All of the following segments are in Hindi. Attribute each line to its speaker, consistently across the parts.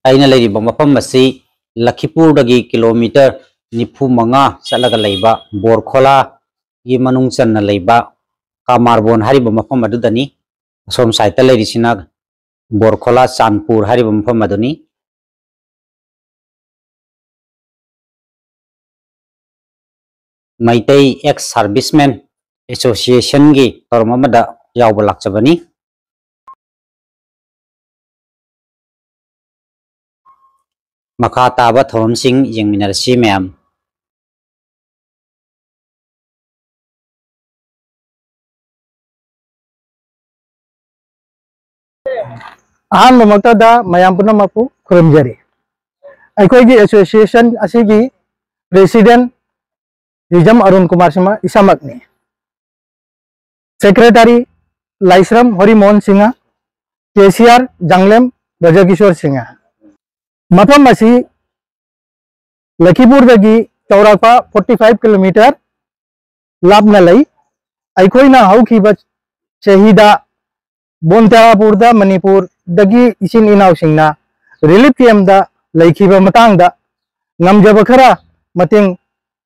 Speaker 1: ꯑꯩꯅ ꯂꯩꯔꯤꯕ ꯃꯐꯝ ꯑꯁꯤ ꯂꯈꯤꯄꯨꯔꯗꯒꯤ ꯀꯤꯂꯣꯃꯤꯇꯔ 95 ꯆꯠꯂꯒ ꯂꯩꯕ ꯕꯣꯔꯈꯣꯂꯥꯒꯤ ꯃꯅꯨꯡ ꯆꯟꯅ ꯂꯩꯕ ꯀꯥꯃꯥꯔꯕꯣꯟ ꯍꯥꯏꯔꯤꯕ ꯃꯐꯝ ꯑꯗꯨꯗꯅꯤ ꯑꯁꯣꯝ ꯁꯥꯏꯠꯇ ꯂꯩꯔꯤꯁꯤꯅ ꯕꯣꯔꯈꯣꯂꯥ ꯆꯥꯟꯄꯨꯔ ꯍꯥꯏꯔꯤꯕ ꯃꯐꯝ ꯑꯗꯨꯅꯤ ꯃꯩꯇꯩ ꯑꯦꯛꯁ ꯁꯥꯔꯚꯤꯁꯃꯦꯟ ꯑꯦꯁꯣꯁꯤꯌꯦꯁꯟꯒꯤ ꯊꯧꯔꯝ ꯑꯃꯗ ꯌꯥꯎꯕ ꯂꯥꯛꯆꯕꯅꯤ ꯃꯈꯥ ꯇꯥꯕ ꯊꯧꯔꯝꯁꯤꯡ ꯌꯦꯡꯃꯤꯟꯅꯔꯁꯤ ꯃꯌꯥꯝ
Speaker 2: अहमद मयाम पुनमकु खुरमजरी अखोगी एसोसिएशन असिगी प्रेसिडेंट रिजम अरुण कुमार सिंह इसामकनी सेक्रेटरी लाइसरम हरिमोहन सिंह केसीआर जंगलेम ब्रजकिशोर सिंह मफम असी लखीपुरदगी चौरापा 45 किलोमीटर लापना लई अखोइना हौखिबा चहीदा बोनतेरापुरदा मणिपुर दगी इसिन इनाव सिंगना रिलीफ कैम्पदा लैखिबा मतांगदा ngam खरा मतेंग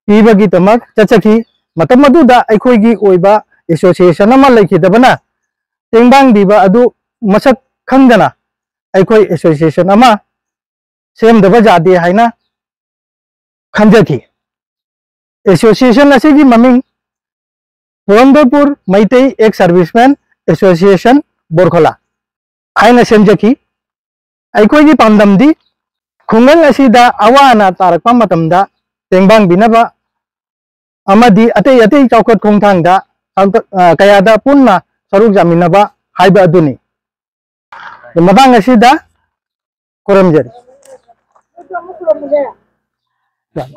Speaker 2: पीबगी तमक चचखी मतम मदुदा अखोइगी ओइबा एसोसिएशन अमा लैखिदबना तेंबांग दिबा अदु मसक खंगदना अखोइ एसोसिएशन अमा सेमदबा जादे हाइना खंजखी एसोसिएशन असिगी ममिंग Purandarpur Meitei ex serviceman association Borkhola हाइना सेमजखी अखोइगी पामदमदी खुंगंग असिदा अवाना तारकपा मतमदा तेंबांग बिनबा अमदी अतै अतै चौकत खोंथांगदा कयादा पुन्ना सरुक जामिनबा हाइबा अदुनी मदांग असिदा कोरमजरी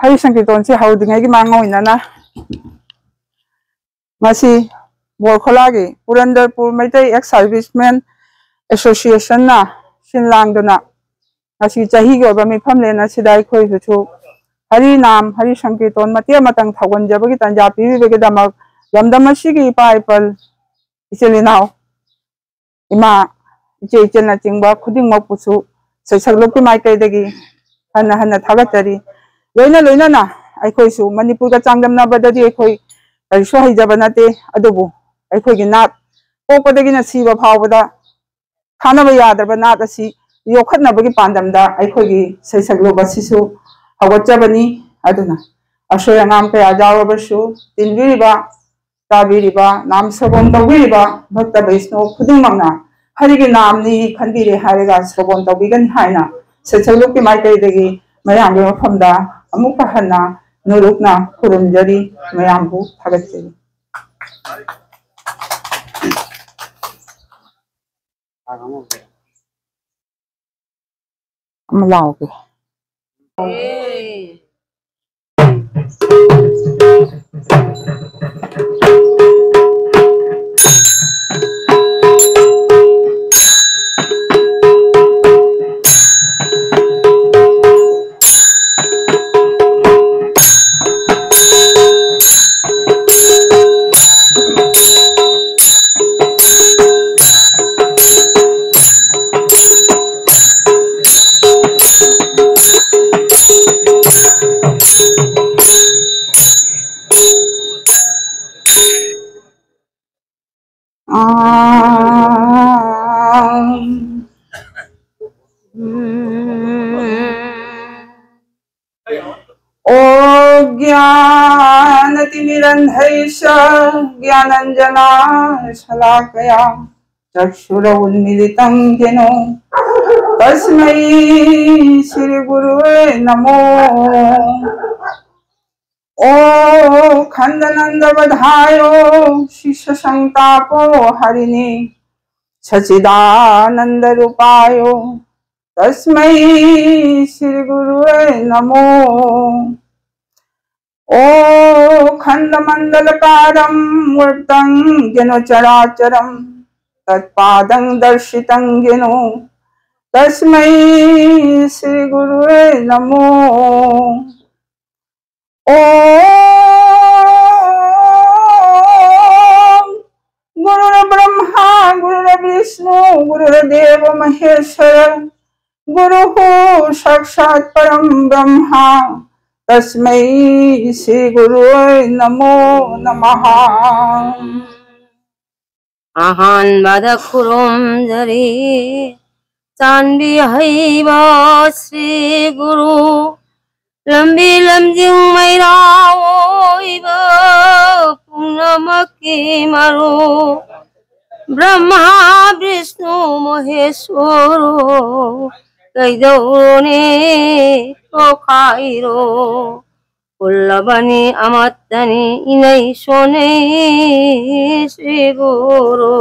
Speaker 3: हरि संकीर्तन से हौदिंगै की मांग होइनाना मसी बोरखोलागी Purandarpur Meitei ex serviceman association ना सिनलांगदना मसी चाही के ओबा मिफम लेना सिदाई खोइसु हरि नाम हरि संकीर्तन मते मतंग थगनजबगी तंजा पीबीबगी दमक लमदमसिगी पाइपल इचेलिनाव इमा इचे इचेना चिंगबा खुदिंग मपुसु सैसगलोकी माइकैदगी हन्ना हन्ना थागतरी लोइना लोइना ना अखोइसु मणिपुर का चांगदमनाबददी अखोइ करिसु हैजबा नते अदुबु अखोइगी नाट पोकदगी ना सीबा फावबदा खानबा यादरबा नाट असि योखतनबगी पांदमदा अखोइगी सैसगलोबसिसु हवचबनी अदुना अशोय नाम कया जावबसु तिनबिरिबा ताबिरिबा नाम सबोन तौबिरिबा भक्त वैष्णव खुदिंगमना हरिगी नामनी खंदिरे हारेगा सबोन तौबिगन हाइना सैसगलोकी माइकैदगी मयामगे मफमदा अमुक हन्ना नुरुकना खुरुमजरी मयामबु थागतजरी अमलाओगे ज्ञानतिमिरन्धैश्च ज्ञानञ्जना शलाकया चक्षुरुन्मीलितं येन तस्मै श्रीगुरुवे नमो ओ खंडनंदवधायो शिष्यसंतापो हरिणे सच्चिदानंदरूपायो तस्मै श्रीगुरुवे नमो ओ खंडमंडलकारं मूर्तं येन चराचरं तत्पादं दर्शितं येन तस्मै श्रीगुरुवे नमो ओ गुरुर्ब्रह्मा गुरुर्विष्णु गुरुर्देव महेश्वर गुरुः साक्षात् परं ब्रह्मा तस्मै श्री गुरुवे नमो नमः।
Speaker 4: अहन्मद खुरुमजरि चांदी हईबा श्री गुरु लंबी लमजिंग मैराओइबा पुनमकी मरु ब्रह्मा विष्णु महेश्वर कैदौने तोखाइरो उल्लबनी अमतनी इनै सोने श्री गुरु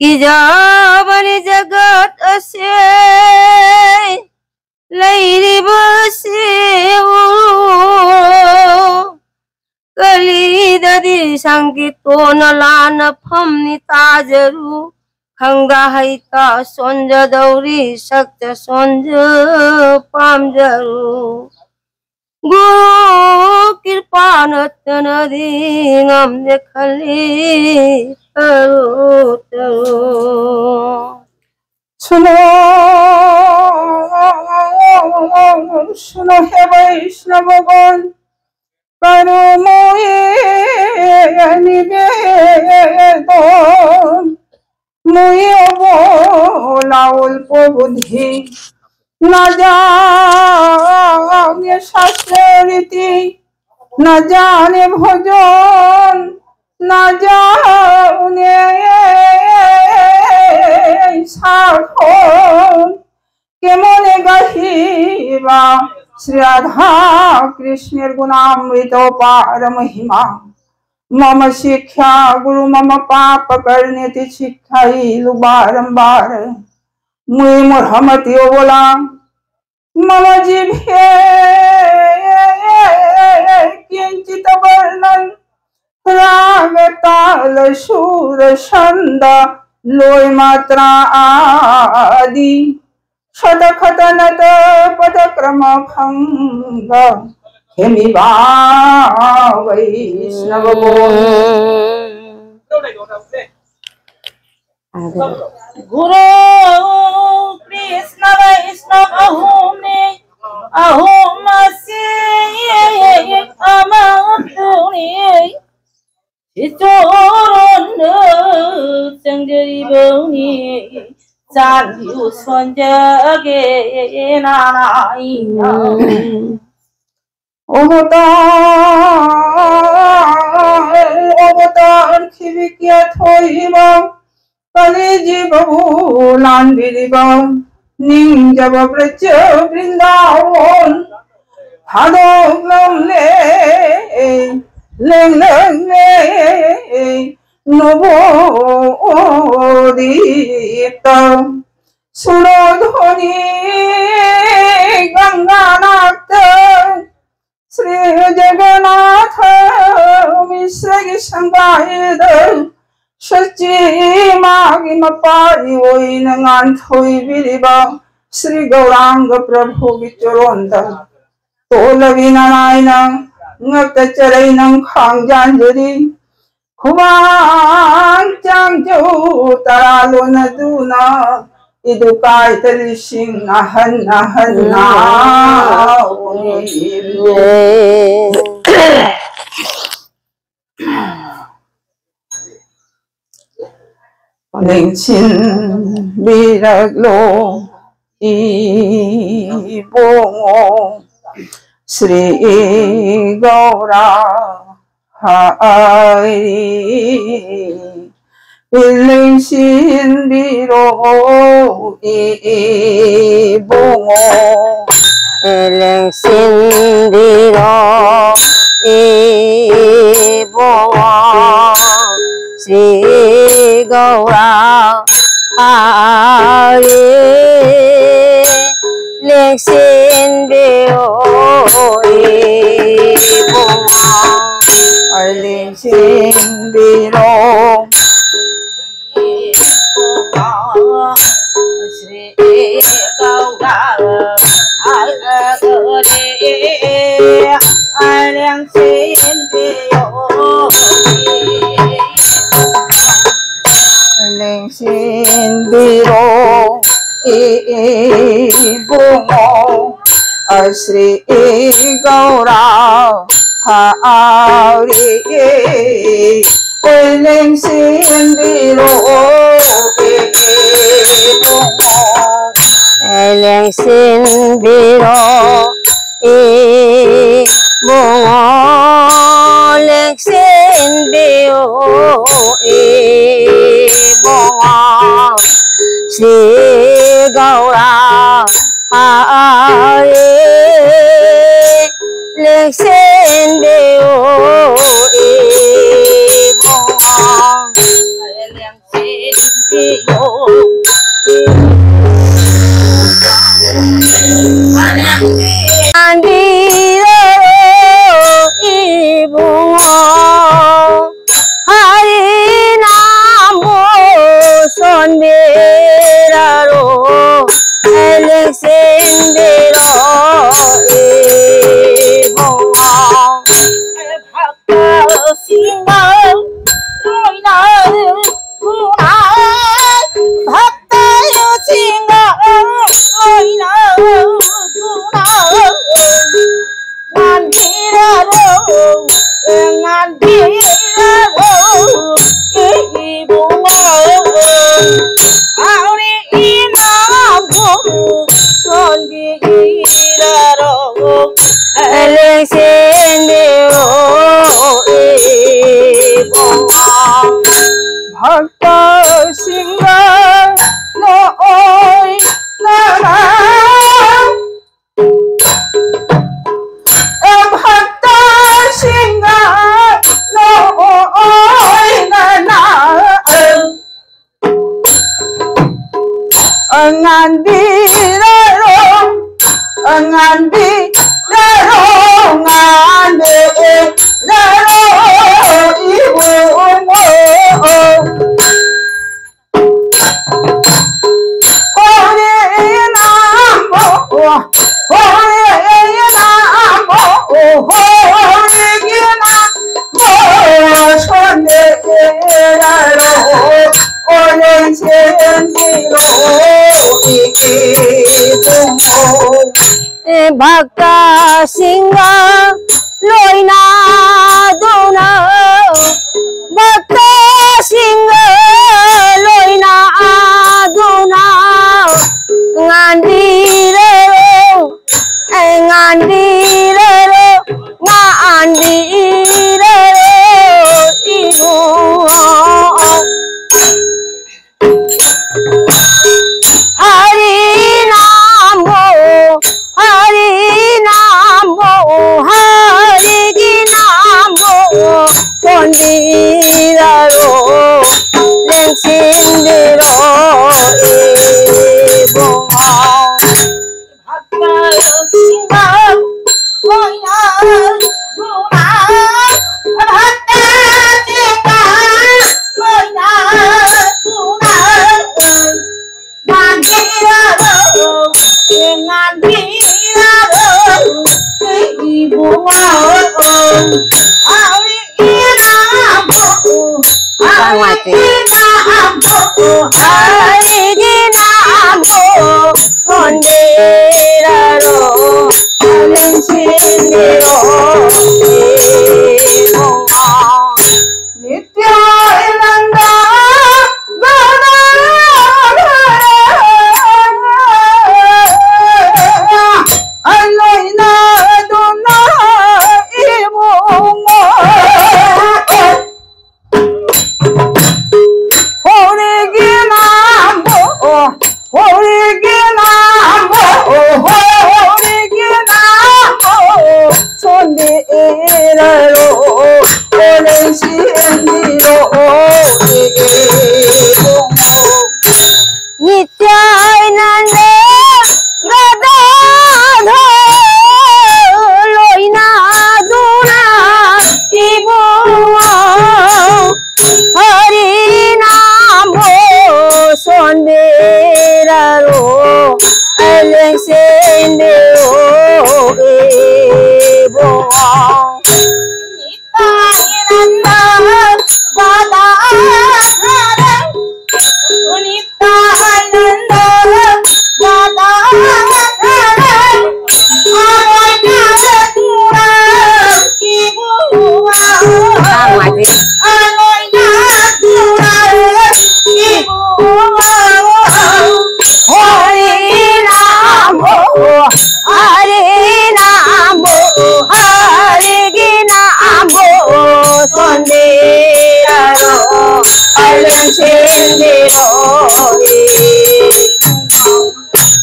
Speaker 4: की जाबनी जगत असे लैरी बसे कली ददी संगीतो नलान फमनी ताजरू खंगा हैता सोंज दौरी शक्त सोंज पामजरू गुरु कृपा नतन दींगम देखली तरो तरो।
Speaker 3: सुनो सुनो हे वैष्णवगण करो मोये निवेदन मुझे बोला उल्प बुद्धि न जाने शास्त्र रीति न जाने भोजन न जाने साखन के मने गाहिबा श्री राधा कृष्णेर गुणामृत पार महिमा मम शिक्षा गुरु मम पाप करने ती शिक्षाइलु बारंबार मुई मुहम्मती बोला मम जिभे किंचित वर्णन राग ताल सुर छंद लोय मात्रा आदि शतखतनत पदक्रम भंग हेमिवा वैष्णव
Speaker 4: गुरु कृष्ण वैष्णव अहोम से अमृतुनि चोरन संगरी बौनी चालियो संजगे नारायण
Speaker 3: অবতার খিবিকিয়া থইব কলি জীব ভুলান বিরিব নিঞ্জব ব্রজ বৃন্দাবন হাদক লংলে লেং লে নবোদিত সুরধ্বনি গঙ্গানাথ श्री जगन्नाथ मिश्र संगायद सच्ची मागी मपारी ओई नंगान थोई बिरिबा श्री गौरांग प्रभु विचरोंद तोलवी नारायण ngak चरई नंग खांग जानजरी खुमांग चांग जो तारालो नदुना इदु काय तलिशिंग नहन नहन ना Lingchin biraglo ibongo Sri Gaura Hari Lingchin biro ibongo
Speaker 4: Lingchin biro ibongo Sri Gaura Hari Lingchin biro ibongo
Speaker 3: Lingchin biro
Speaker 4: Sri Gaura Hari Lingchin biro
Speaker 3: Lingchin biro bungo Sri Gaura Hari Eling Sindiro bungo
Speaker 4: Eling Sindiro bungo Eling Sindiro bungo Sri Gaura Hari Eling Sindiro bungo Eling Sindiro Andiro ibungo hari namo sonderaro eling sindiro ibungo bhakta singa loina kunai bhakta singa loina
Speaker 3: Bhakta Singha Loi Nara Bhakta Singha Loi Nara Ngandiro Ngandiro Ibungo
Speaker 4: Bhakta Singha loina duna Bhakta Singha loina duna ngandiro ibu Hari Namo Hari Ginamo Kondiraro Leng Sindiro Ibungo Bhakta Singha Loina Duna Bhakta Singha Loina Duna Ngandiro ibungo hari namo kondiraro eling sindiro ibungo nitya inanda Nityananda Gadadha Loina Duna Ibungo Hari Namo Sonderaro eling sindiro ibungo Nityananda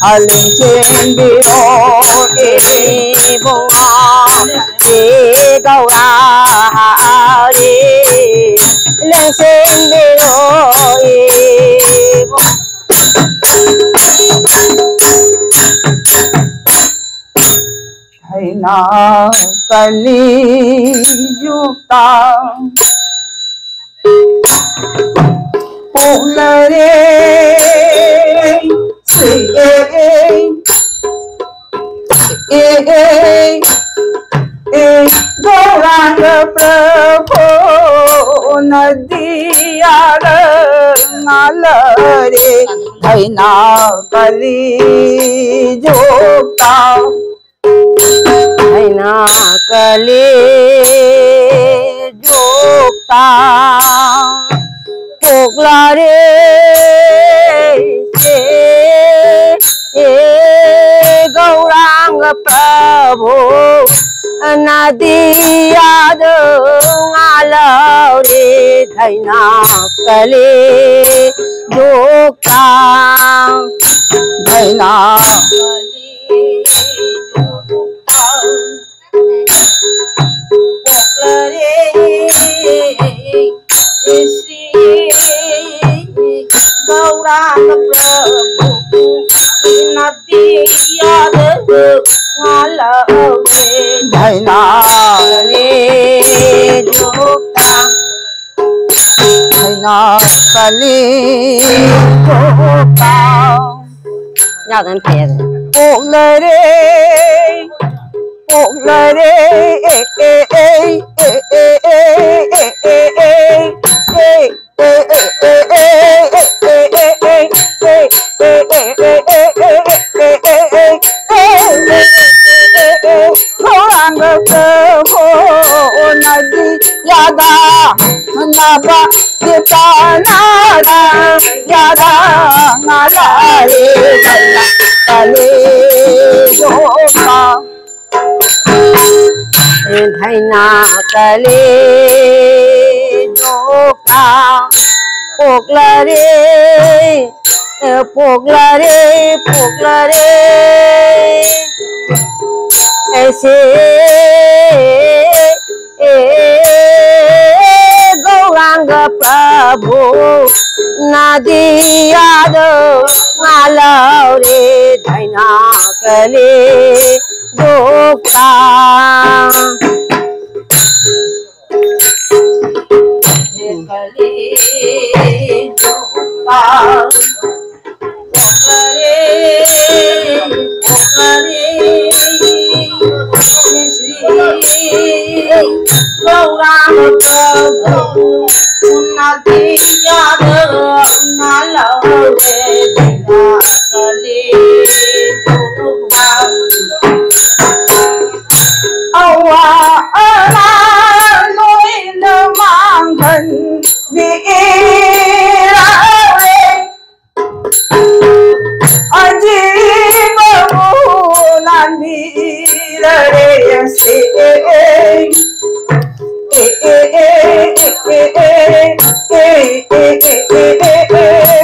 Speaker 3: Aling chen biro
Speaker 4: bông đi câu ra đi lên xin đi rồi
Speaker 3: thầy na kali yukta ulare Gauranga Prabhu Nadiya Ngalare Dhaina Kali Jokta
Speaker 4: Dhaina Kali Jokta Poklare Gauranga Prabhu Nadiya Ngalare Dhaina Kali Jokta
Speaker 3: Dhaina
Speaker 4: Gauranga Prabhu Nadiya Ngalare
Speaker 3: Dhaina
Speaker 4: Kali Jokta
Speaker 3: Dhaina Kali Jokta
Speaker 4: Nhau đến phê
Speaker 3: Poklare Poklare Gauranga Prabhu Nadiya Naba Dipanada Yada Ngalare Dhaina Kali Jokta
Speaker 4: Dhaina Kali Jokta Poklare Poklare Poklare ऐसे गौरांग प्रभु नदिया नगारे धैना कले जोक्ता Gaurang Prabhu Nadiya Ngalare Dhaina Kali Jokta
Speaker 3: Awa ala lối nơ mang thân đi ra aji babu nandi re se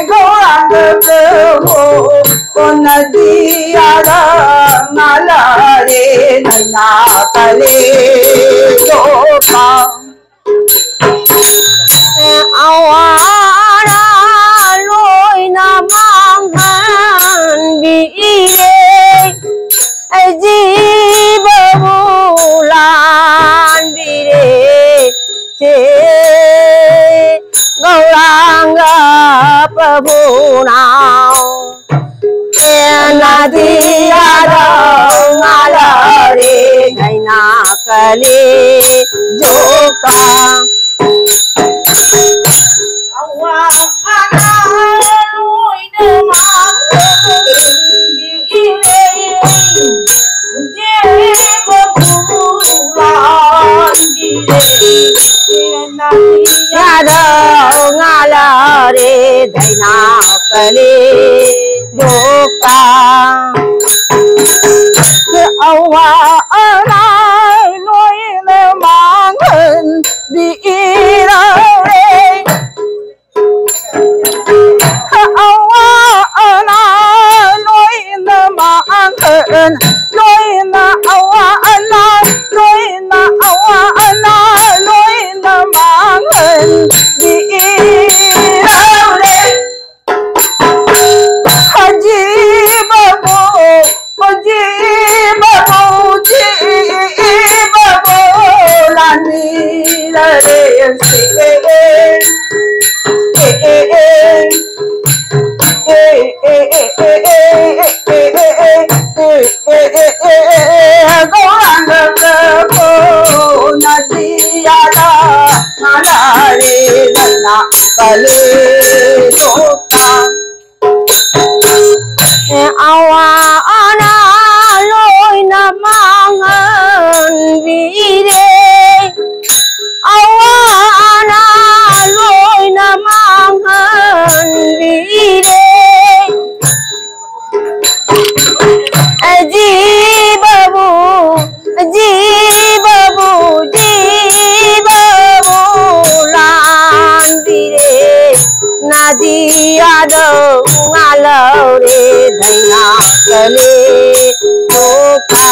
Speaker 3: Gauranga Prabhu Nadiya Ngalare Dhaina Kali Jokta
Speaker 4: Awara lối na mang thân bị Aji babu lan bire se Gauranga Prabhu now Nadiya Ngalare Dhaina Kali Jokta Awa ana lối na mang thân bị Nadiya Ngalare Dhaina Kali Jokta
Speaker 3: Awa ala lối nơ mang thân đi ra Awa ala lối nơ loina awa ana loina awa ana loina mangan di iraure haji babu lani re se
Speaker 4: awa ana loina mangan vire awa ana loina mangan vire ji babu lan vire nadiya do ngalo re dhaina kale doka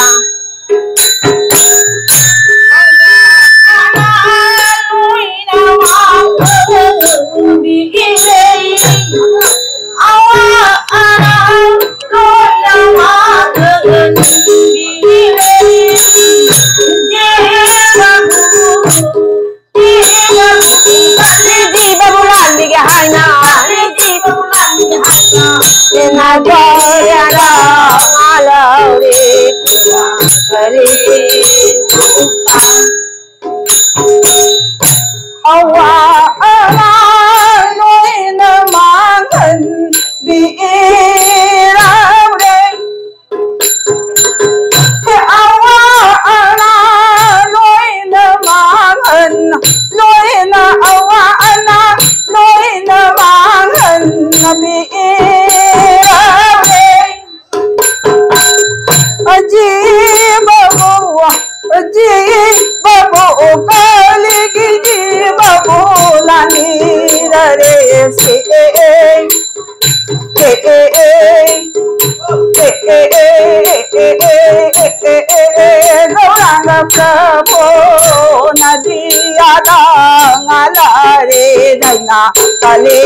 Speaker 3: kale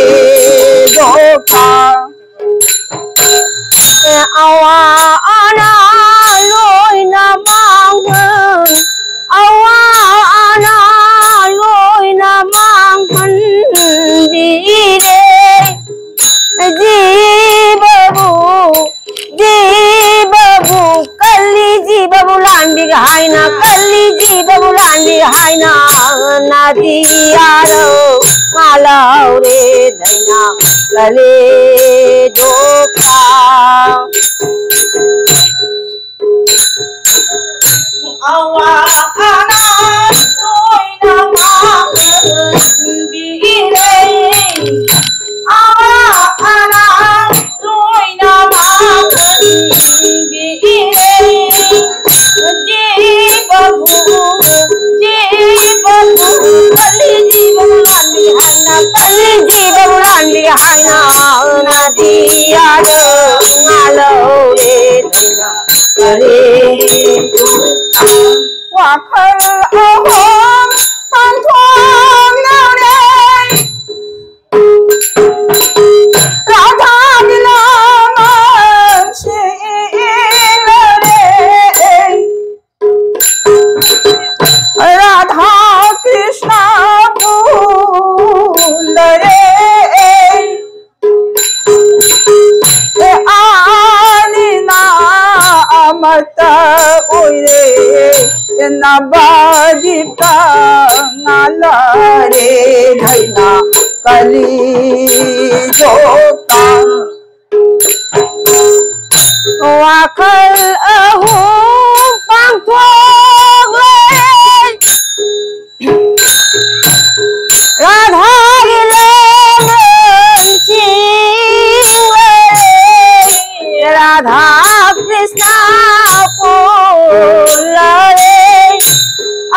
Speaker 3: doka
Speaker 4: awa ana loina mangan awa ana loina mangan dire ji babu kalli ji babu landi haina kalli ji babu landi haina nadiyaro malaure dhaina kale doka
Speaker 3: awa ana loina mangan vire awa ana loina mangan vire ji babu kali ji babu landi haina nadiya do ngalo re dhaina kale wakhal ahom panthom nare radha dilaman shilare radha krishna pulare anina amata oire nabajita ngalare dhaina kali jota
Speaker 4: wakhal ahum pangthog radha gilan singare radha krishna pulare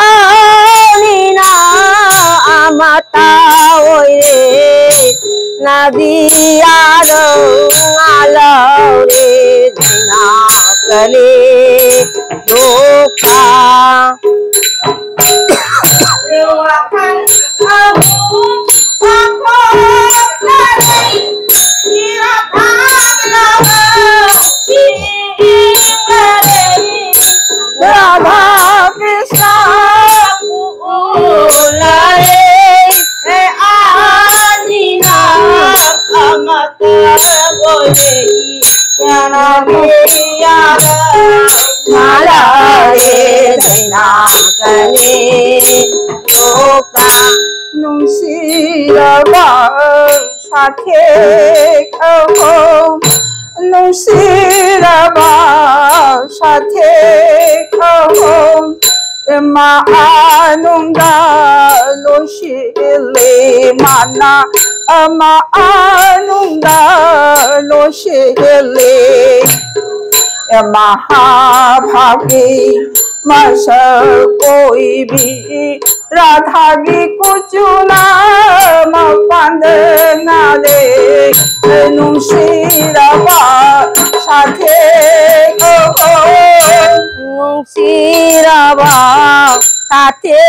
Speaker 4: anina amata oire nadiya do ngalo re dhaina kale doka Yoakan abu ako kale Irakan Radha Krishna ulare adina amata bole yana miyara malare daina kale yoka nungsiraba sakhe kaho nungsiraba sakhe kaho ema anunga loshile mana ama anunga loshile महाभागी मसा कोई भी राधा की कुचुना मपंद नाले नुशीरबा साथे कहो नुशीरबा साथे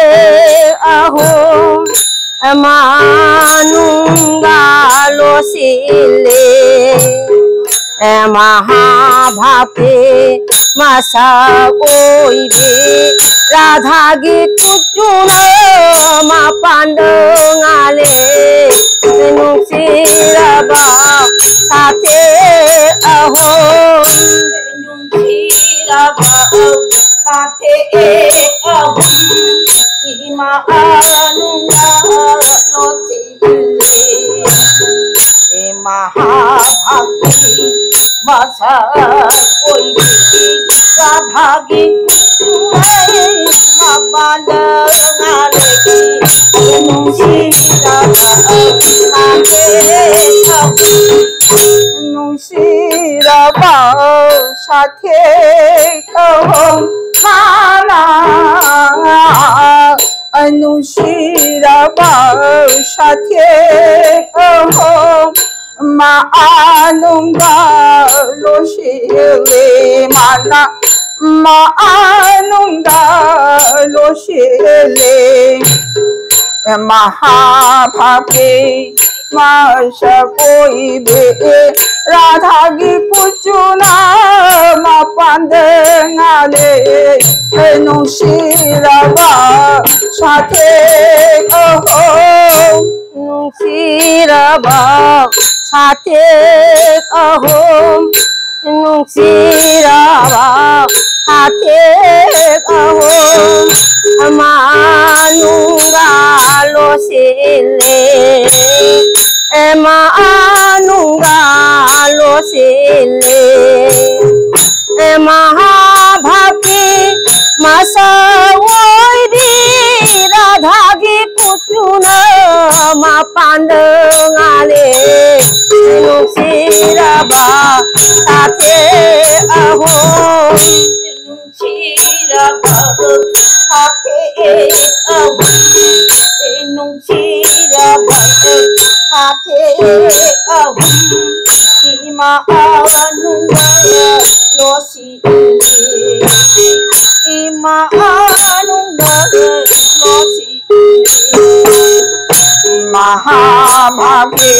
Speaker 4: अहो मानुंगा लोसिले महाभापे मसा कोई भी राधा की कुचुन मा पांडंगाले नुशीरबा साथे अहो नुशीरबा साथे अहो इमा अनुंगा लोचिले महाभापे मसा कोई भी राधा की पांडंगाले नुशीरबा साथे कहो माना नुशीरबा साथे कहो मा आनुंगा लोशिले माना मा आनुंगा लोशिले महाभागे माशा कोई भी राधा की कुचुना मा पांडंगाले नुशीरबा साथे कहो नुशीरबा साथे कहो नुशीरबा साथे कहो मानुंगा लोशिले मानुंगा लोशिले महाभागे मसा कोई राधा की कुचुन मा पांडंगाले नुशीरबा साथे अहो नुशीरबा साथे अहो नुशीरबा साथे अहो इमा अनुंगा लोशिले इमा अनुंगा लोशिले महाभागे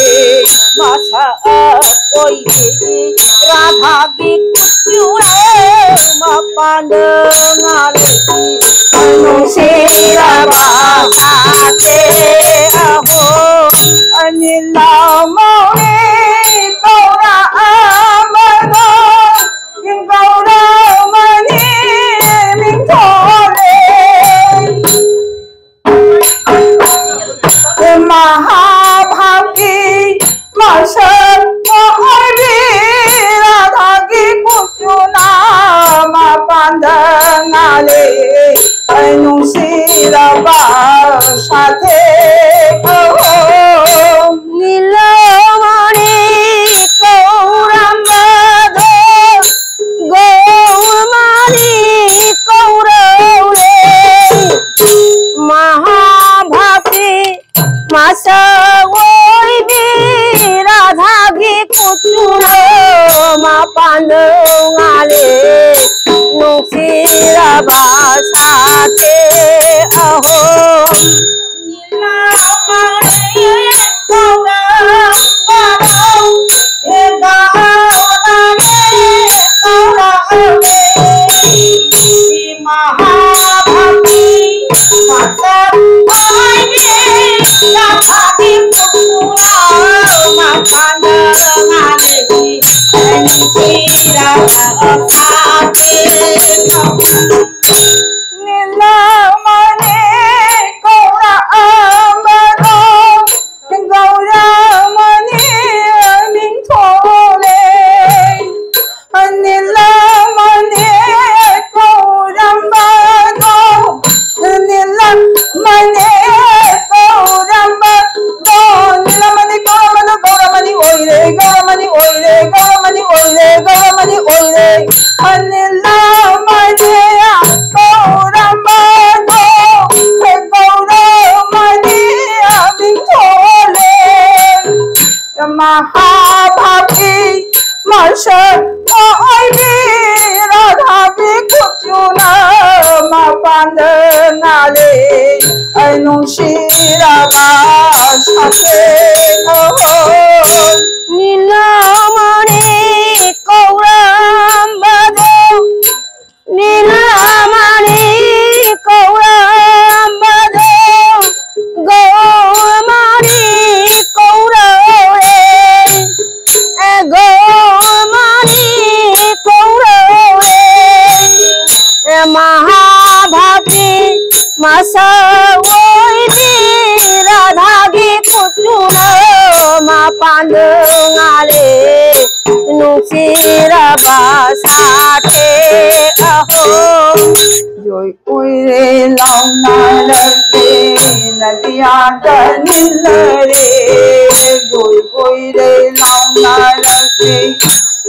Speaker 4: मसा कोई राधा की कुचुना मा पांडंगाले नुशीरबा साथे अहो अनिला मोरे गौरा अमनो गौरा मणि मिथोले महाभागी मसा कोई राधा की कुचुना मा पांडंगाले नुशीरबा साथे कहो नीलमणि कौरंगद गौरमणि कौरवे महाभागे मसा कोई भी राधा की कुचुन मा पांडंगाले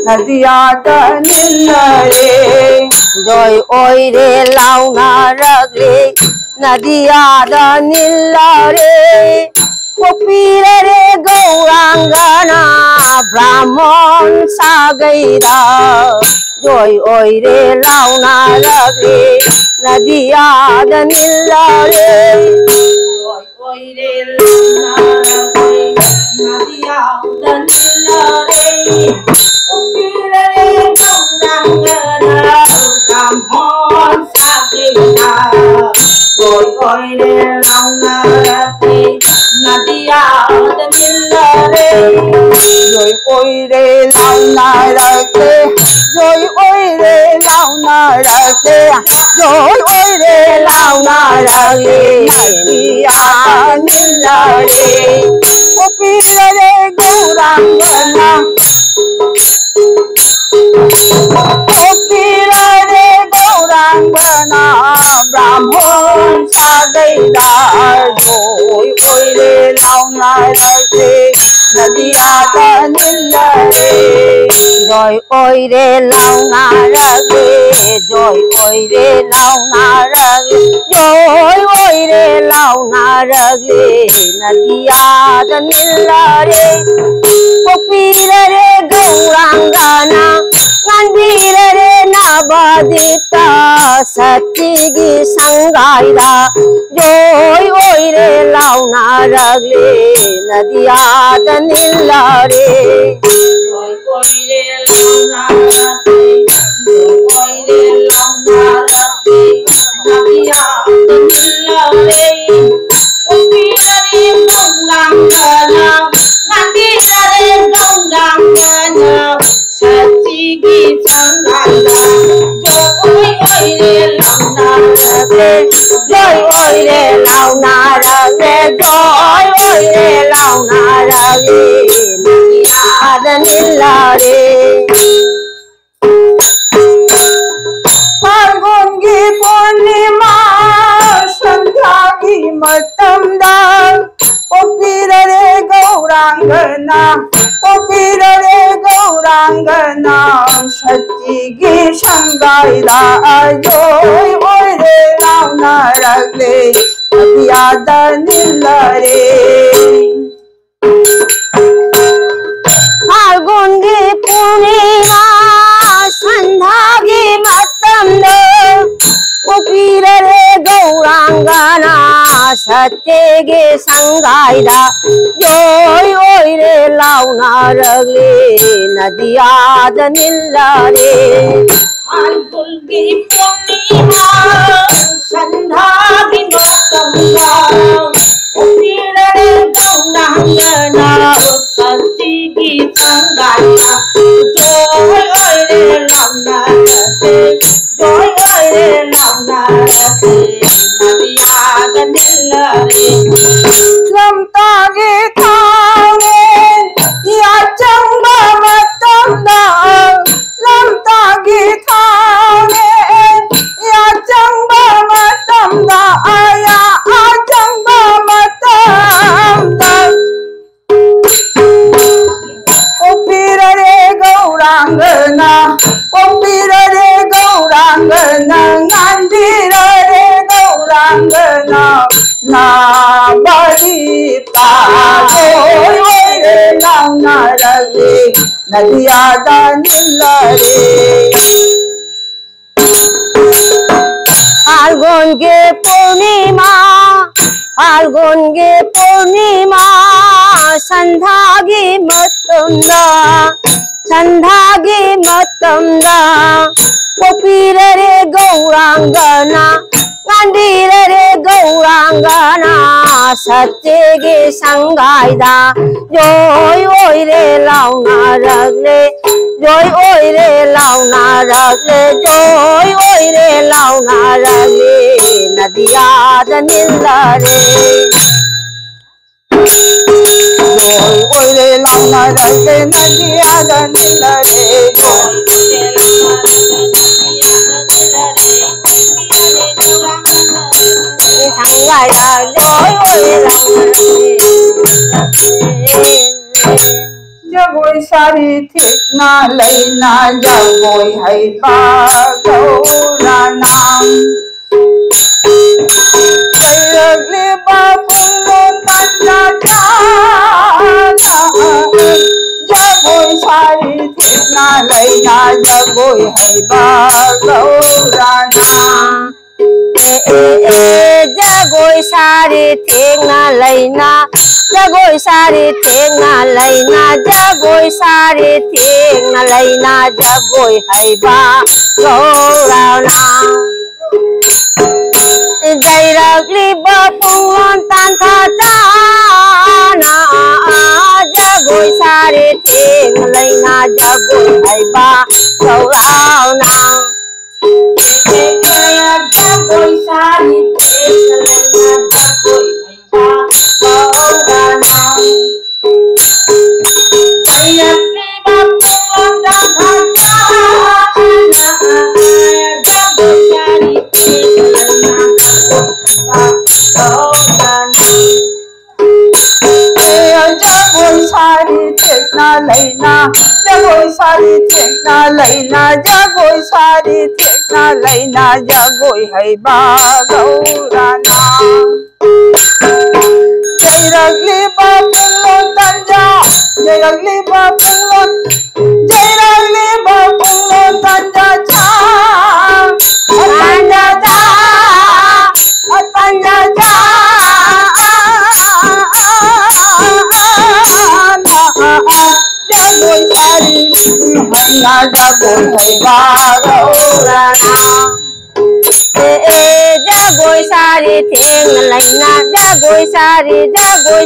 Speaker 3: नदिया दनिल रे
Speaker 4: जोय ओय रे लाउना रगले नदिया दनिल रे कोपीर रे गौरांगना ब्राह्मण सागैरा जोय ओय रे लाउना रगले नदिया दनिल रे जोय ओय रे लाउना रगले नदिया दनिल रे कोपीर रे गौरांगना ब्राह्मण सागैरा जोय ओय रे लाउना रगले नदिया दनिल रे
Speaker 3: जोय ओय रे लाउना रगले जोय ओय रे लाउना रगले जोय ओय रे लाउना रगले नदिया दनिल रे कोपीर रे गौरांगना कोपीर रे गौरांगना ब्राह्मण सागैरा जोय ओय रे लाउना रगले नदिया दनिल रे
Speaker 4: जोय ओय रे लाउना रगले जोय ओय रे लाउना रगले जोय ओय रे लाउना रगले नदिया दनिल रे कोपीर रे गौरांगना मंदिर रे नवदिता सतीगी संगायरा जोय ओय रे लाउना रगले नदिया दनिल रे जोय ओय रे लाउना रगले जोय ओय रे लाउना रगले नदिया दनिल रे कोपीर रे गौरांगना मंदिर रे गौरांगना सतीगी संगायरा जोय ओय रे लाउना रगले जोय ओय रे लाउना रगले जोय ओय रे लाउना रगले नदिया दनिल रे
Speaker 3: फाल्गुन की पूर्णिमा संध्या की मतमदा कोपीर रे गौरांगना कोपीर रे गौरांगना सच्ची की संगायरा जोय ओय रे लाउना रगले नदिया दनिल रे
Speaker 4: फाल्गुन की पूर्णिमा संध्या की मतम कोपीर रे गौरांगना सत्यगे संगाइदा जोय ओइरे लाउनारगले नदियाद निल्लारे फाल्गुनी पूर्णिमा संध्यागी मतंगा उपिररे गौनांगना सत्यगी संगाइदा जोय ओइरे लाउनारगले जोय ओइरे लाउनारगले नदियाद निल्लारे लमतागे थावे या चंबा मतंगा लमतागे थावे या चंबा मतंगा आया आ चंबा मतंगा ओपिररे गौरांगना ओपिररे गौरांगना नांदिररे गौरांगना ना बड़ी पागो रे लाउना रगे नदियादा निल्लारे फाल्गुन के पूर्णिमा संधागी मतंगा ओपिररे गौरांगना गांधीरे गौरांगना सत्यगे संगाइदा जोय ओइरे लाउनारगले जोय ओइरे लाउनारगले जोय ओइरे लाउनारगले नदियाद निल्लारे जोय ओइरे लाउनारगले नदियाद निल्लारे संगाइदा जोय ओइरे लाउनारगले जगोई सारी ठीक ना लेना जगोई है गौरा नाम जगले बाबुलो तन्ना जगोई सारी ठीक ना लेना जगोई है गौरा नाम जगोई सारी ठीक ना लेना जगोई सारी ठीक ना लेना जगोई सारी ठीक ना लेना जगोई है गौरा नाम जैरगली बपुंगलों तांथा जाना जगोई सारी ठीक ना लेना जगोई है गौरा नाम जगोई सारी ठीक ना लेना जगोई है गौरा नाम जैरगली बपुंगलों तांथा जाना जगोई सारी ठीक ना लेना जगोई सारी ठीक ना लेना जगोई सारी ठीक ना लेना जगोई सारी ठीक ना लेना जगोई है गौरा नाम जैरगली बपुंगलों तंजा जैरगली बपुंगलों तंजा जगोई सारी हैया जगोई है गौरा नाम जगोई सारी ठीक ना लेना जगोई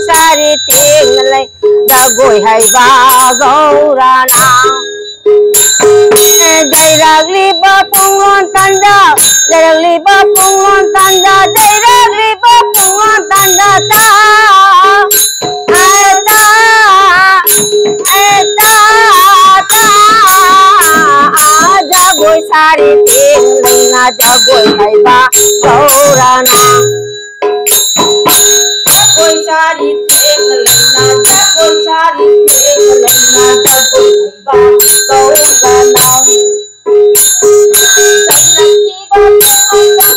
Speaker 4: सारी ठीक ना ले जगोई है गौरा नाम जैरगली बपुंगलों तंजा जैरगली बपुंगलों तंजा जैरगली बपुंगलों तंजा जगोई सारी ठीक ना लेना जगोई है गौरा नाम जगोई सारी ठीक ना लेना जगोई सारी ठीक ना लेना जगोई है गौरा नाम जैरगली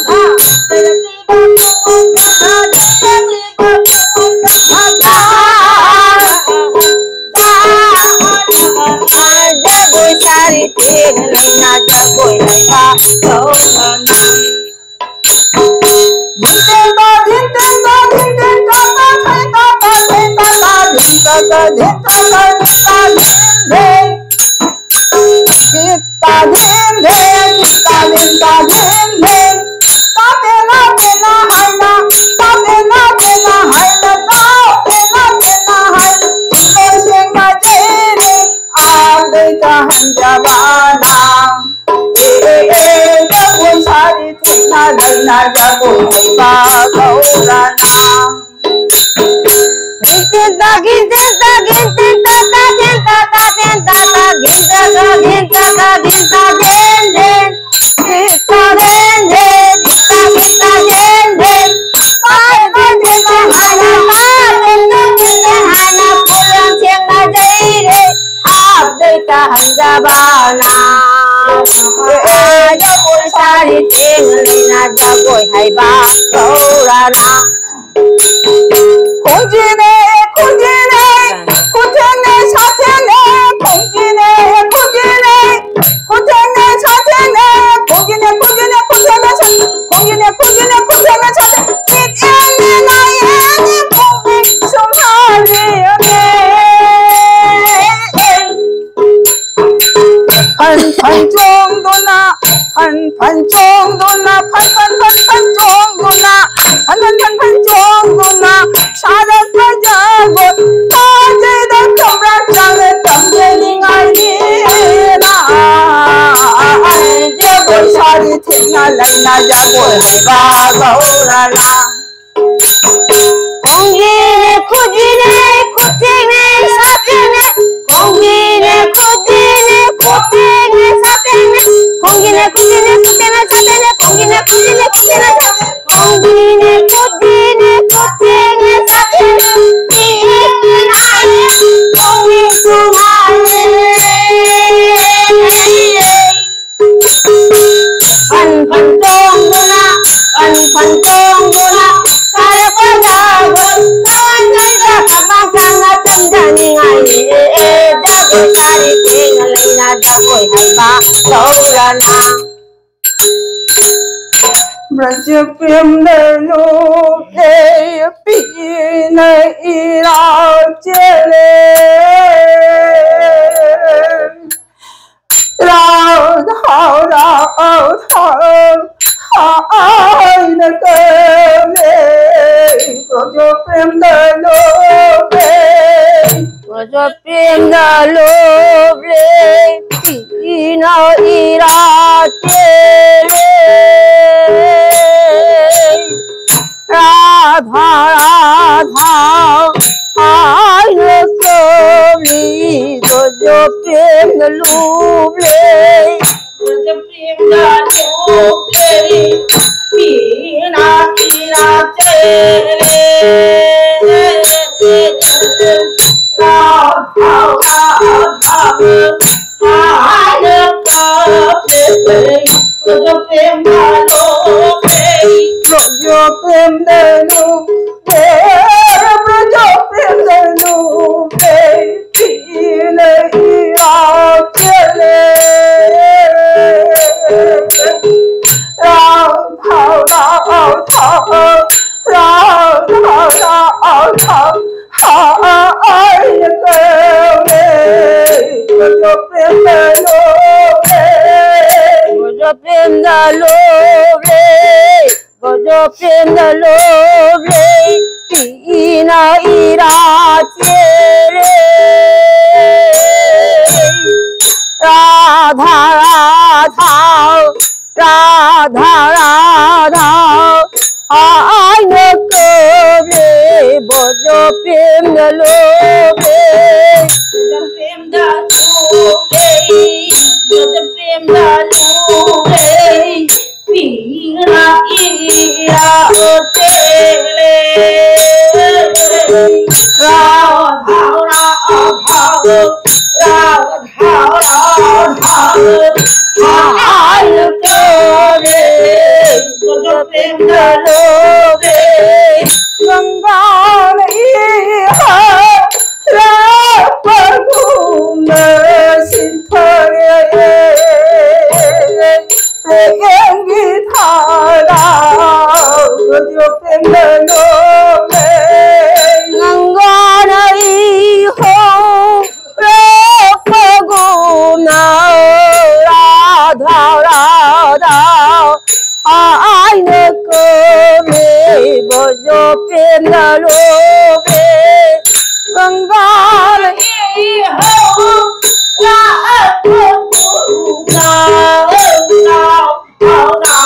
Speaker 4: बपुंगलों तंजा जैरगली बपुंगलों तंजा जैरगली बपुंगलों तंजा जगोई सारी ठीक ना लेना जगोई है गौरा नाम Ngangana iho bojo pendalo be ganga ho la na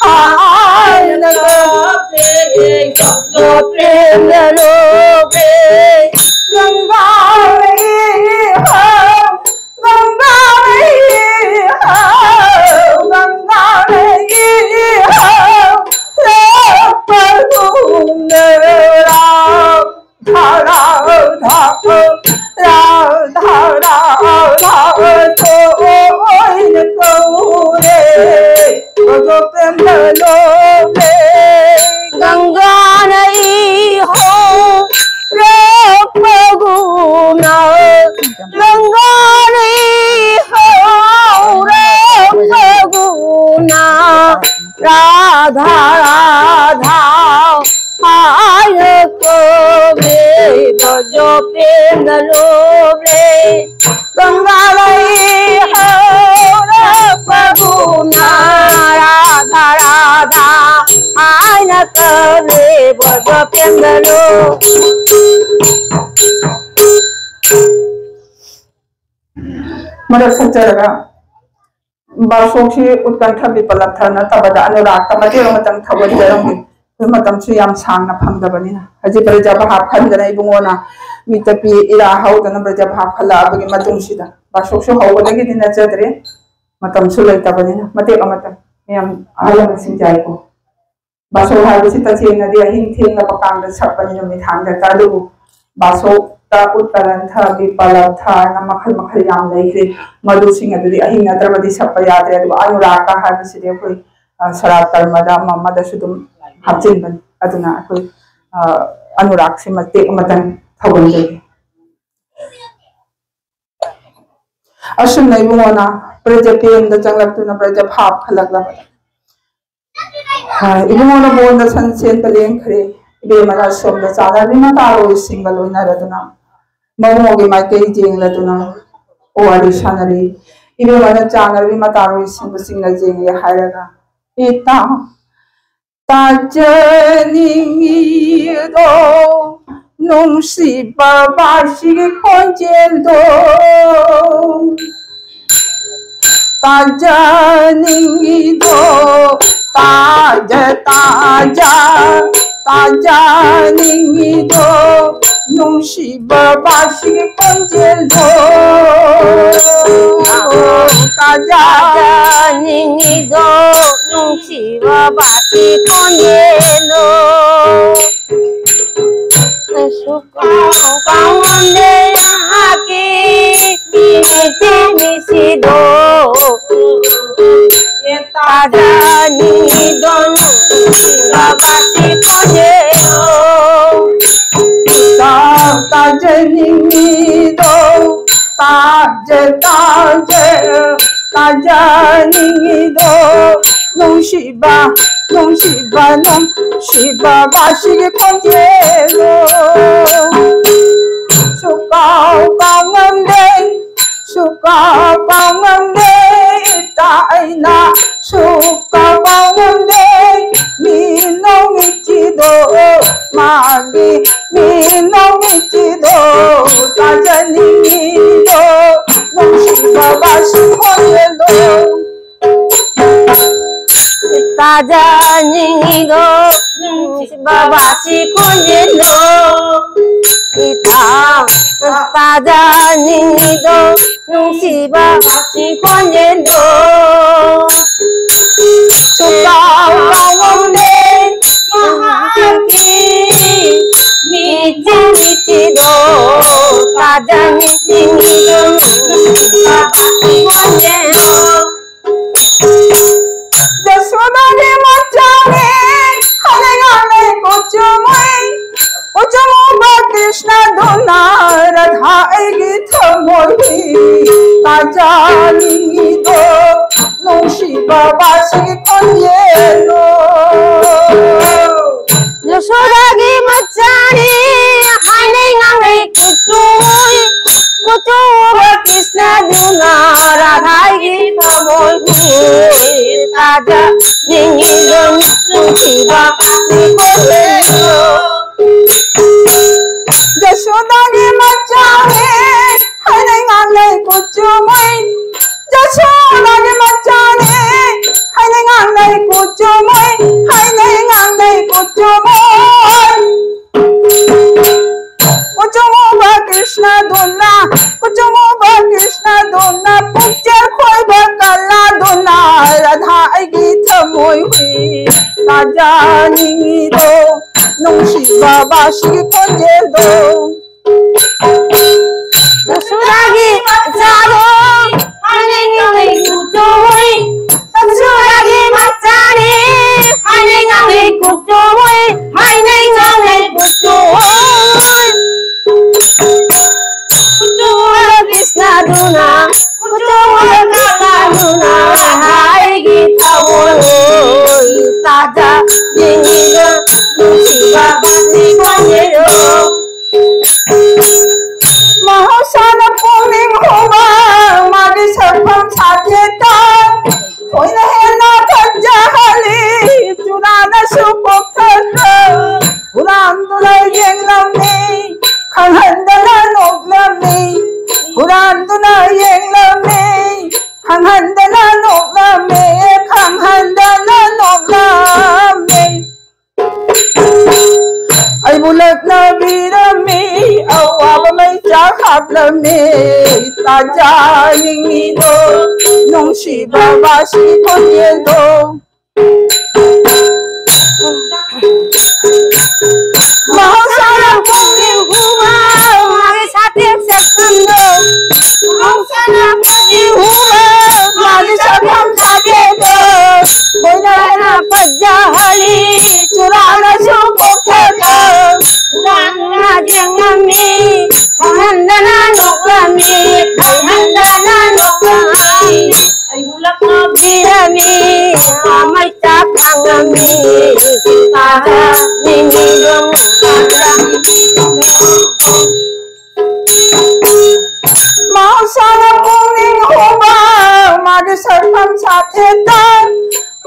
Speaker 4: hai na bojo pendalo be ganga ho Ganga नहीं हो गंगा नहीं हो गुना राधा राधा आय को बजो प्रेम लोबे गंगा नहीं हो गुना राधा राधा आय न कबे बजो प्रेम लो
Speaker 3: मदद सच्चरगा बासोक्षी उत्कंठा विपलब्ध न तबदा अनुराग तमते मतम थवल जरंगी मतम सु याम सांगना फंगदबनिना हजि प्रजा भाव खंदना इबुंगोना मितपी इरा हौदना प्रजा भाव खला अबगी मतुंसिदा बासोक्षी हौगदगी दिना चदरे मतम सु लैतबनिना मते अमतम याम आलम सिंजाइको बासो हाबिसि तसे नदी अहिं थेंगा पकांग सपनि नुमि थांगा तादु बासो ता उत्तरन था विपलब्ध था न मखल मखल याम लैखे मधुसिंह अदुदि अहिं नद्रबदि सप यादरे अदु अनुराग का हाबिसि दे कोई शराब कर्मदा ममदा सुदुम हाचिनबन अदुना कोई अनुराग से मते मदन थगन दे असुम नैबुना प्रजपेन द चंगलतुना प्रजा भाव खलगला हाय इबुना बोंद संसेन तलेन खरे इबे मना सोम द चादा बिना तारो सिंगल ओइना रदुना ममोगे माइके जेंगलतुना ओआरी सानरी इबे मना चांगर बिमा तारो सिंग सिंग जेंगे हायरगा इता ताजनिंगिदो नुंसिबा बाशी खोजेंदो ताजनिंगिदो ताजा ताजा ताजनिंगिदो नुंसिबा बाशी खोजेंदो ताजनिंगिदो नुंसिबा बाशी खोजेंदो सुकांदे आके मिसी मिसी दो ये ताजनिंगिदो नुंसिबा बाशी खोजेंदो ताजनिंगिदो ताजे ताजे ताजनिंगिदो नुंसिबा नुंसिबा नुंसिबा बाशी खोजेंदो सुकांगंदे ताइना सुकांगंदे मिनोमिचिदो मागी मिनोमिचिदो ताजनिंगिदो नुंसिबा बाशी खोजेंदो ताजनिंगिदो नुंसिबा बाशी खोजेंदो इता ताजनिंगिदो नुंसिबा बाशी खोजेंदो सुकांगंदे महाकी मिची मिचिदो ताजनिंगिदो नुंसिबा बाशी खोजेंदो जसोदा ने मचाने हने गाने कुचमो बा कृष्ण धुना राधा गीत मोही ताजनिंगिदो नुंसिबा बाशी खोजेंदो जसोदा की मचाने हने गाने कुचमो बा कृष्ण धुना राधा गीत मोही ताजनिंगिदो
Speaker 4: नुसीबा निकोलेलो जसोदा के मच्चा है हने गाने कुचो मोई जसोदा के मच्चा है हने गाने कुचो मोई हने गाने कुचो मोई कुचुमुबा कृष्ण दोना कुचुमुबा कृष्ण दोना पुक्चर खोई बकला दोना राधा आईगी थमोई हुई राजा निंगी दो नुसीबा बाशी खोजे दो जसुरागी जारो हने गाने कुचो मोई जसुरागी मचाने हने गाने कुचो मोई हने गाने कुचो Krishna Duna, Kuchumula Duna, Hai Gita Woi, Taja, Yinga, Shiva Basi Kwanyero. Mahosana Puming Homa, Magi Sarpam Sajeta, Oina Hena Tajahali, Jurana Supokata, Urandula Yenglami, Kanhandana Noglami. Uranduna yenglame, Kanghandana noglame, Kanghandana noglame. I bullet na birame, awaba may jakablame, Taja ningido, nung shiba bashi konyedo. Mahasana puming huma, magi satyam sapando. Mahasana puming huma, magi satyam sapando. Boyana pajahali, churana supokata. Urana jengami, kanghandana noglami, kanghandana noglami. Ay bulak na birami, amay takangami. Taja ninigong Mahasana puming huma, magi sarpam satheta.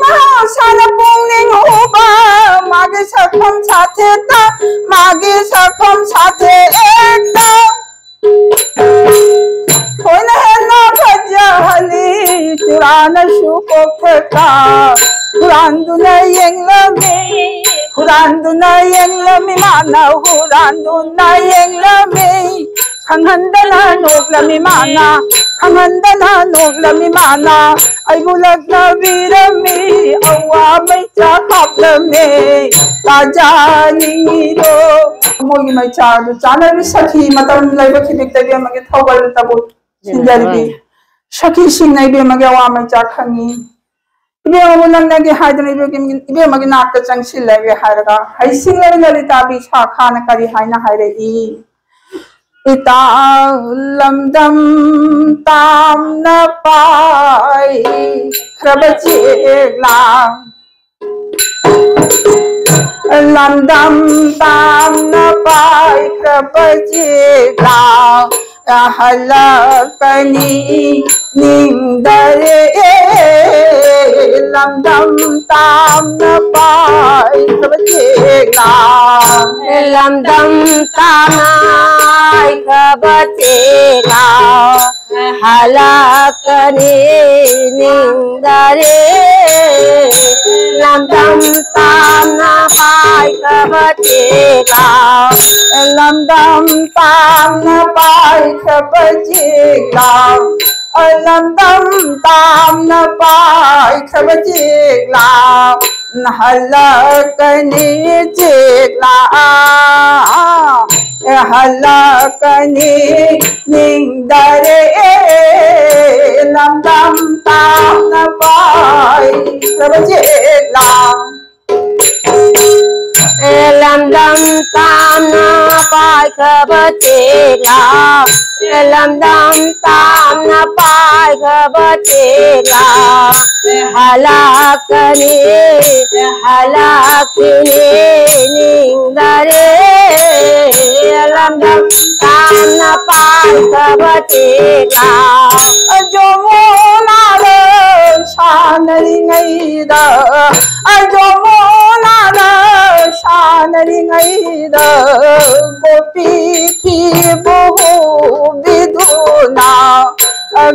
Speaker 4: Mahasana puming huma, magi sarpam satheta, magi sarpam satheta. Hoina hena bhajahali, churana supokata. Huranduna yenglami, Huranduna yenglami mana, Huranduna yenglami. Kanghandana noglami mana, Kanghandana noglami mana. Ay bulag na birami, awa may chakablami, Taja ningido. Mogi may chado, chana bi sakhi, matam laiba khidik tabi amagi thawal tabu, sinjarbi. Sakhi sing nai bi amagi awa may chakhangi. Ibe mo lang nagi haidra ibe magi nakta changsil lagi hairaga hai singlar lalita bi cha khana kari haina haire I ita lamdam tam na pai krabachi la lamdam tam na pai krabachi la halakani nindare lamdam tam na pai kabachela lamdam tam na kabachela halakani nindare lamdam tam na pai kabachela lamdam tam na pai kabachela lamdam tam na pai kabachela halakani chela halakani nindare lamdam tam na pai kabachela lamdam tam na pai kabachela lamdam tam na pai kabachela halakani nindare lamdam tam na pai kabachela jomona le shanari ngai da jomona सानरिङैदा गोपी फिबो विधुना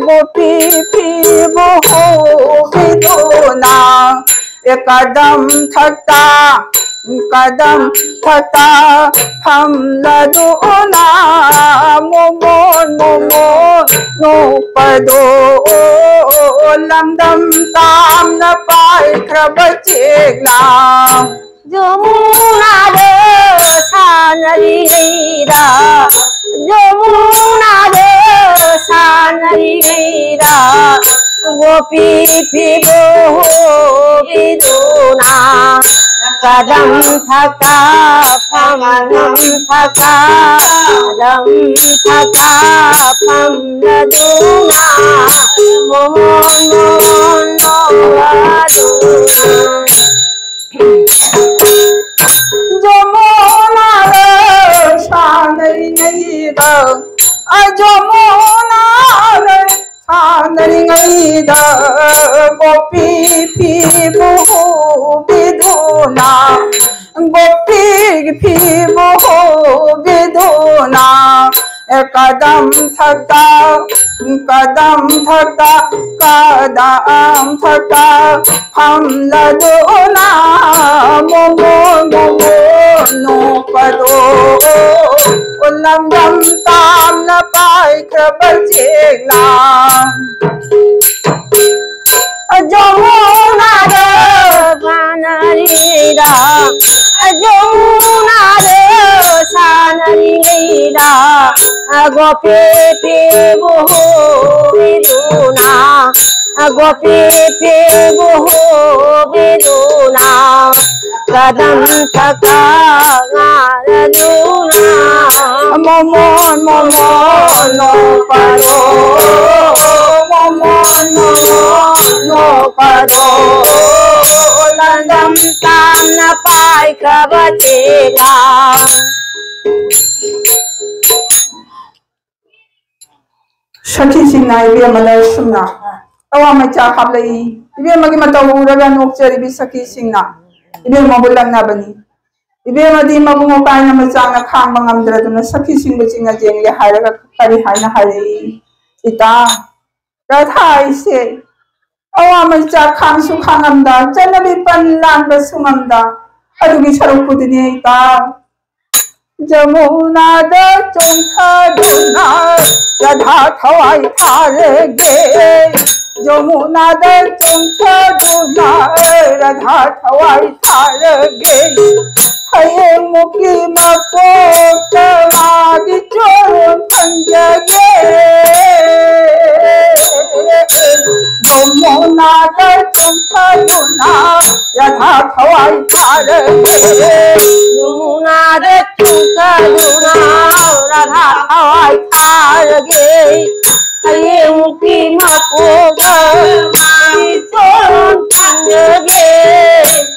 Speaker 4: गोपी फिबो विधुना कदम थकता फमलदुना मोमोन नोपदो लमदम ताम न पाइख्रब चेगला
Speaker 5: जमुना दे सानरिङैदा जमुना दे सानरिङैदा गोपी फिबो विधुना कदम थका फमलम थका कदम थका फमलदुना मोमोन
Speaker 4: जमुना रे सानरिङैदा जमुना रे सानरिङैदा गोपी फिबो विधुना गोपी फिबो विधुना कदम थका फमलदुना मोमो नोपदो उल्लंघन ताम न पाइख्रब चेगला
Speaker 5: जमुना दे सानरिङैदा जमुना दे सानरिङैदा गोपी फिबो विधुना गोपी फिबो विधुना कदम थका गारदुना
Speaker 4: मोमोन नोपदो
Speaker 5: लंदम ताम न पाइख्रब चेगला
Speaker 4: सखी सिंह इबेमल सुना अवा मैचा हाबलई इबेमगी मतौ उरगा नोकचरिबी सखी सिंह इबेमबु लंगनाबनी इबेमदी मबुंगो कायना मचांगना खांबा ngamdraduna सखी सिंह चिंगा जेंगे हायरगा करी हायना हायई इता राधाई से अवा मैचा खांसु खांगमदा जनबी पन लानबा सुंगमदा अदुगी सरुपुदिने इता जमुना दा चोंथादुना राधा थवाई थारगे जमुना दा चोंथादुना राधा थवाई थारगे हये मुकी मपोत वागी चोर पंजगे जमुना दा चोंथादुना राधा थवाई थारगे
Speaker 5: जमुना दे चोंथादुना राधा थवाई थारगे हये मुकी मपोत वागी चोर पंजगे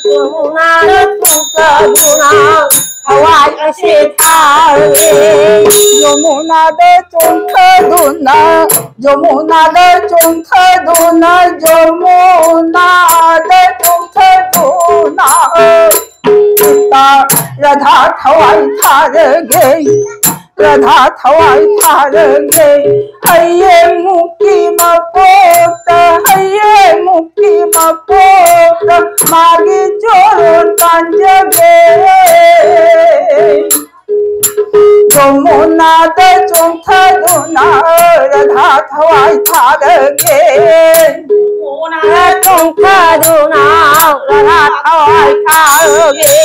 Speaker 5: जमुना दे चोंथादुना थवाई असे थारगे
Speaker 4: जमुना दा चोंथादुना जमुना दा चोंथादुना जमुना दा चोंथादुना राधा थवाई थारगे राधा थवाई थारगे हये मुकी मपोत मागी चोर पंजगे जमुना दा चोंथादुना राधा थवाई थारगे
Speaker 5: चोंथादुना राधा थवाई थारगे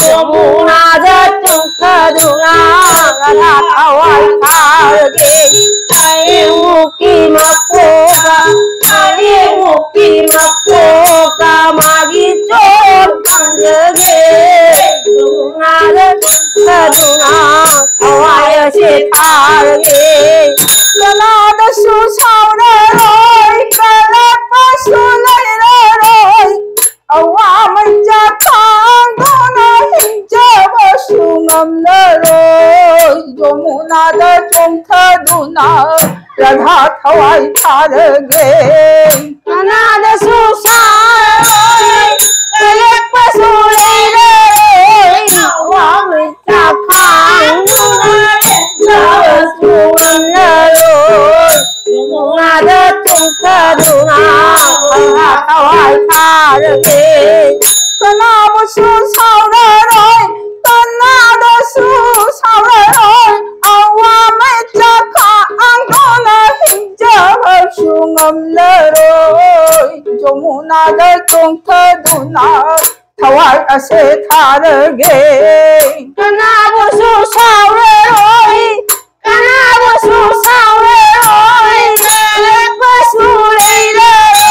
Speaker 5: जमुना दे चोंथादुना राधा थवाई थारगे हये मुकी मपोता मागी चोर पंजगे जमुना दे चोंथादुना थवाई असे थारगे
Speaker 4: कलाद सुसावरे रोय कलप सुलय रोय अवा मैचा खांगोना हिंजा वसुंगम रोय जमुना दा चोंथादुना राधा थवाई थारगे
Speaker 5: अनाद सुसावरे कलप सुलय रोय थारगे
Speaker 4: कनाबुसु सावररोय कनादसु सावररोय अवा मैचखा आंगोना हिंजाबसु ngamlaroy जमुनादा चोंथदुना थवाय असे थारगे
Speaker 5: कनाबुसु सावररोय कनाबुसु सावररोय लेबसु लेरोय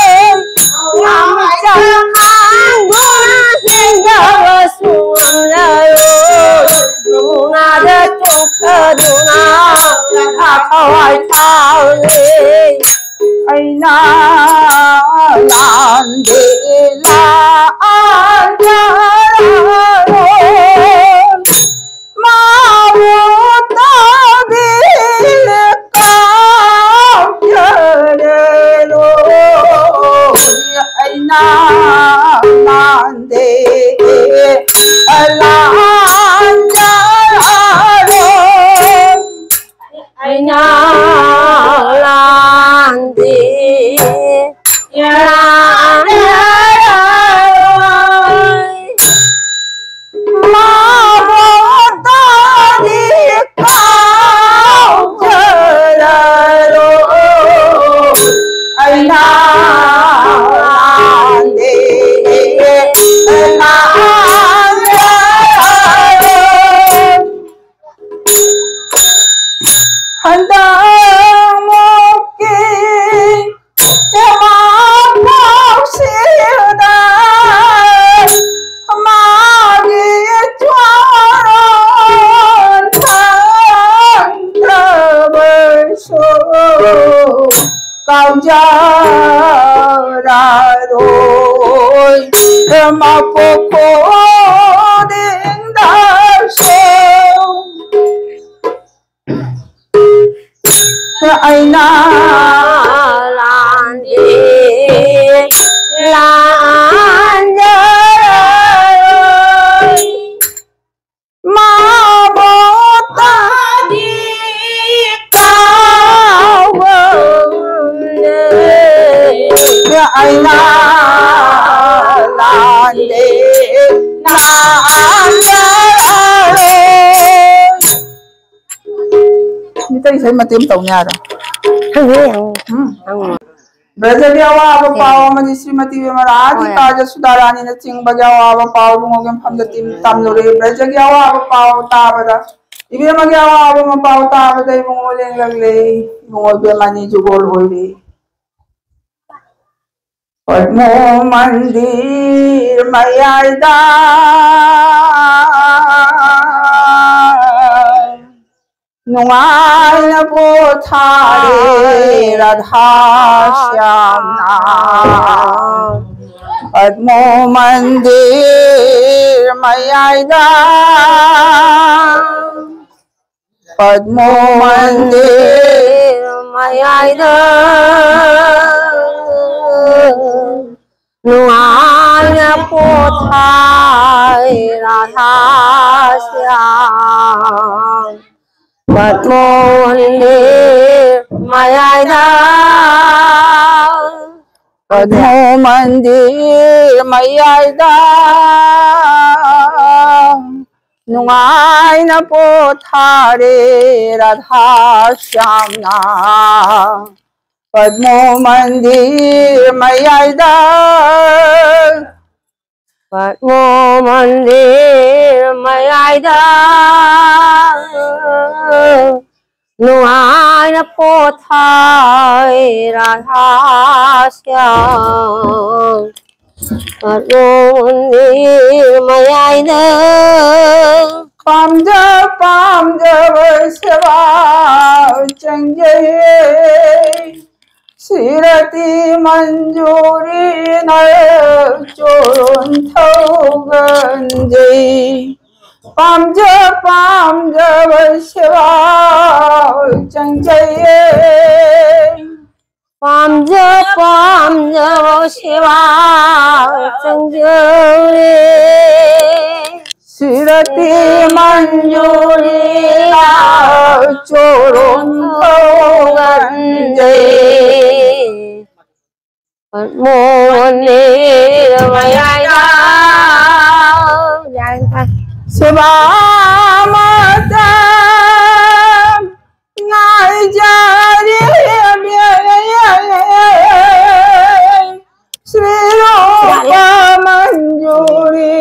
Speaker 5: अवा मैचखा आंगोना हिंजाबसु ngamlaroy जमुनादा चोंथदुना थवाय थारगे
Speaker 4: aina lande la anjaro mawuta bil kajarelo aina lande la anjaro
Speaker 5: aina lande
Speaker 4: Kaujararoy mapoko dingdaso aina
Speaker 5: lande lanjaroy
Speaker 4: mabota
Speaker 5: di
Speaker 4: aina lande Nita isay matim tau niya ra. Brajagyawa aba pawa mani Srimati Vimarati Kaja Sudarani na Chingbagyawa aba pawa bungogyan pamdatim tamlore Brajagyawa aba pawa tabada Ibimagyawa aba mapawa tabada ibungolin gagle ibungolin mani jugol hoyle Padmo mandir mayayda Nungay na po thare Radha Shyamna Padmo mandir mayayda Padmo mandir
Speaker 5: mayayda nuana pothai radha syam padmo mandir mayayda
Speaker 4: Padmo mandir mayayda Nungay na po thare Radha Shyamna Padmo mandir mayayda
Speaker 5: Padmo mandir mayayda nuai na pothai radha syam Padmo mandir mayayda
Speaker 4: Pamja seva changjaye Sirati manjuri nar chorun thauganjay Pamja seva changjaye
Speaker 5: Pamja seva changjaye
Speaker 4: Sirati manjuri chorun thauganjay
Speaker 5: Padmo mandir
Speaker 4: Sebamata ngai jari Sri Rupa Manjuri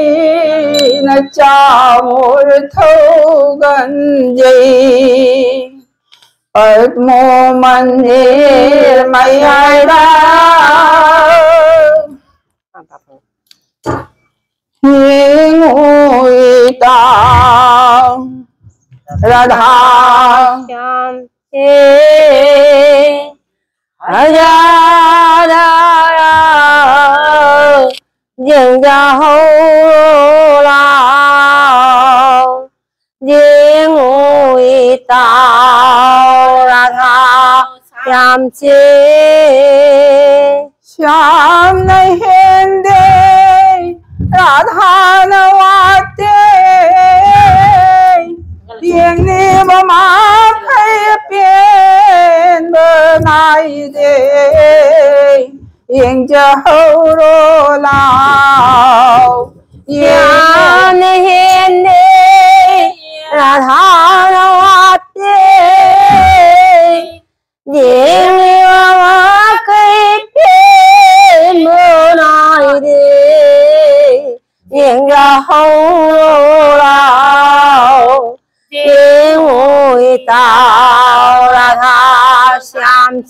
Speaker 4: na chamur thâu gần gì Padmo Mandir Mayada Ngôi tàng Radha
Speaker 5: Shyam Ajadara Dường ra hậu lao Dường ngôi tào Radha Shyam
Speaker 4: Shyam nay hiền đê Radha na vate Điên ni mà thấy biến bờ này đê Yên cho hậu rô lao
Speaker 5: Shyam nay hiền đê Radha na vate Điên ni mà thấy biến bờ này đê Yên ra hậu lao Điên ngôi tào Radha Shyam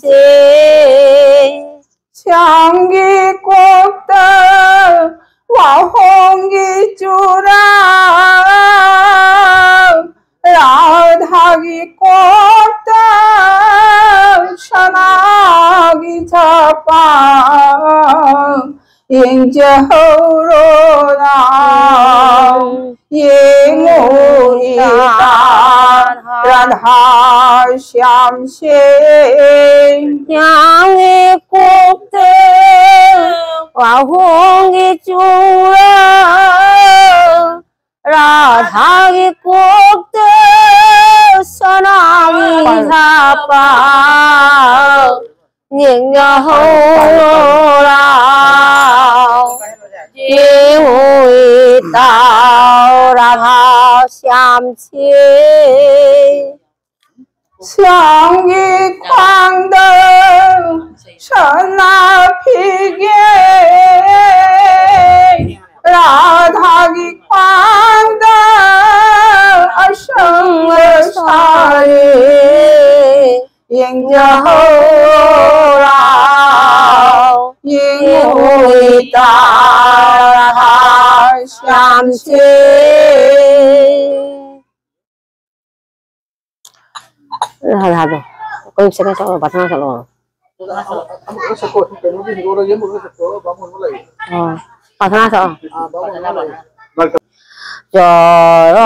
Speaker 4: Shyam ghi quốc tơ Vào hôn ghi chú ra Radha ghi quốc tơ Shana ghi chapa Yên cho hậu rô nào Yên ngôi tàn Radha Shyam
Speaker 5: Shyam ghi quốc tơ Vào hôn ghi chú ra Radha ghi quốc tơ Sana ghi thapa Nhìn ra hậu lao Điên ngôi tào Radha Shyam
Speaker 4: Shyam ghi khoang đơ Shana phi ghê Radha ghi khoang đơ Asham sari Yên cho hậu lao Yên ngôi tào Radha Shyam
Speaker 5: Radha rồi có sẽ cái chỗ bắt nó rồi Patna sao? Choron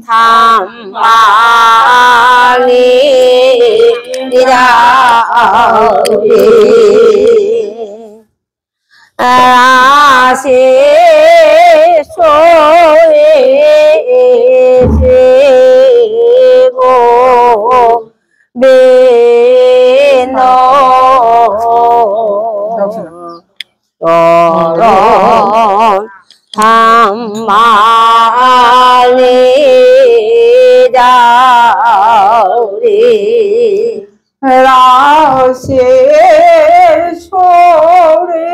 Speaker 5: tham bani đi ra si so go beno choron tham bani đạo đi
Speaker 4: Rao se sore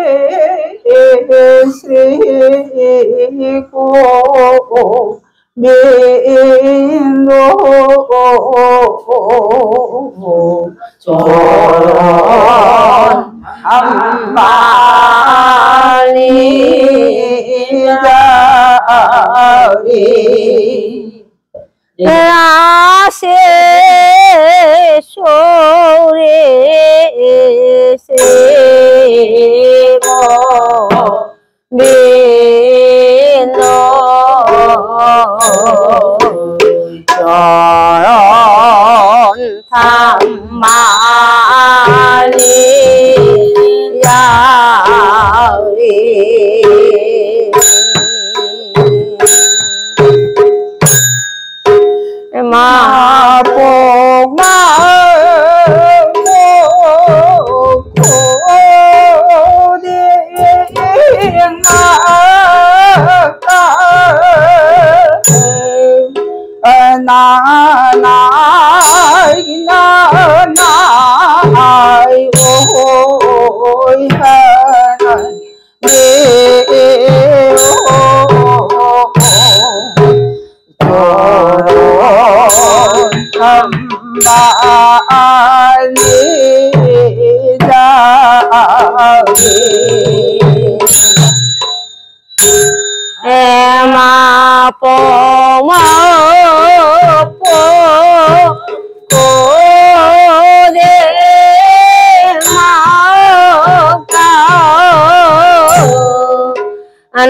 Speaker 4: Sri ko bendo choron ambani dauri
Speaker 5: se sore se go beno choron tham mani yauri ma po ma
Speaker 4: mo ôi hân bê thầm ba lý ra
Speaker 5: em à po ma po cô đê ma cao na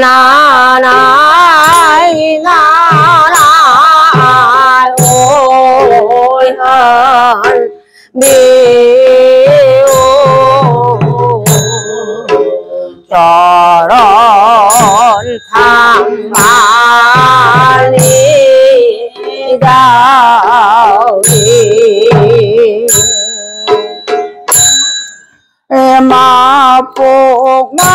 Speaker 5: na na na ôi hân bi cho đón thang ba lý đạo đi
Speaker 4: em mà buộc nó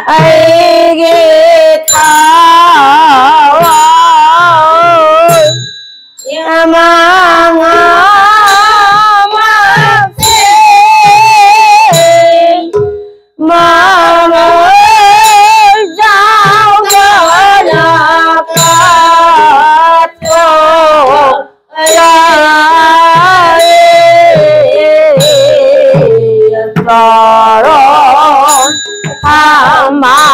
Speaker 5: ai ghê thao mà giao cho nhà ca cho mà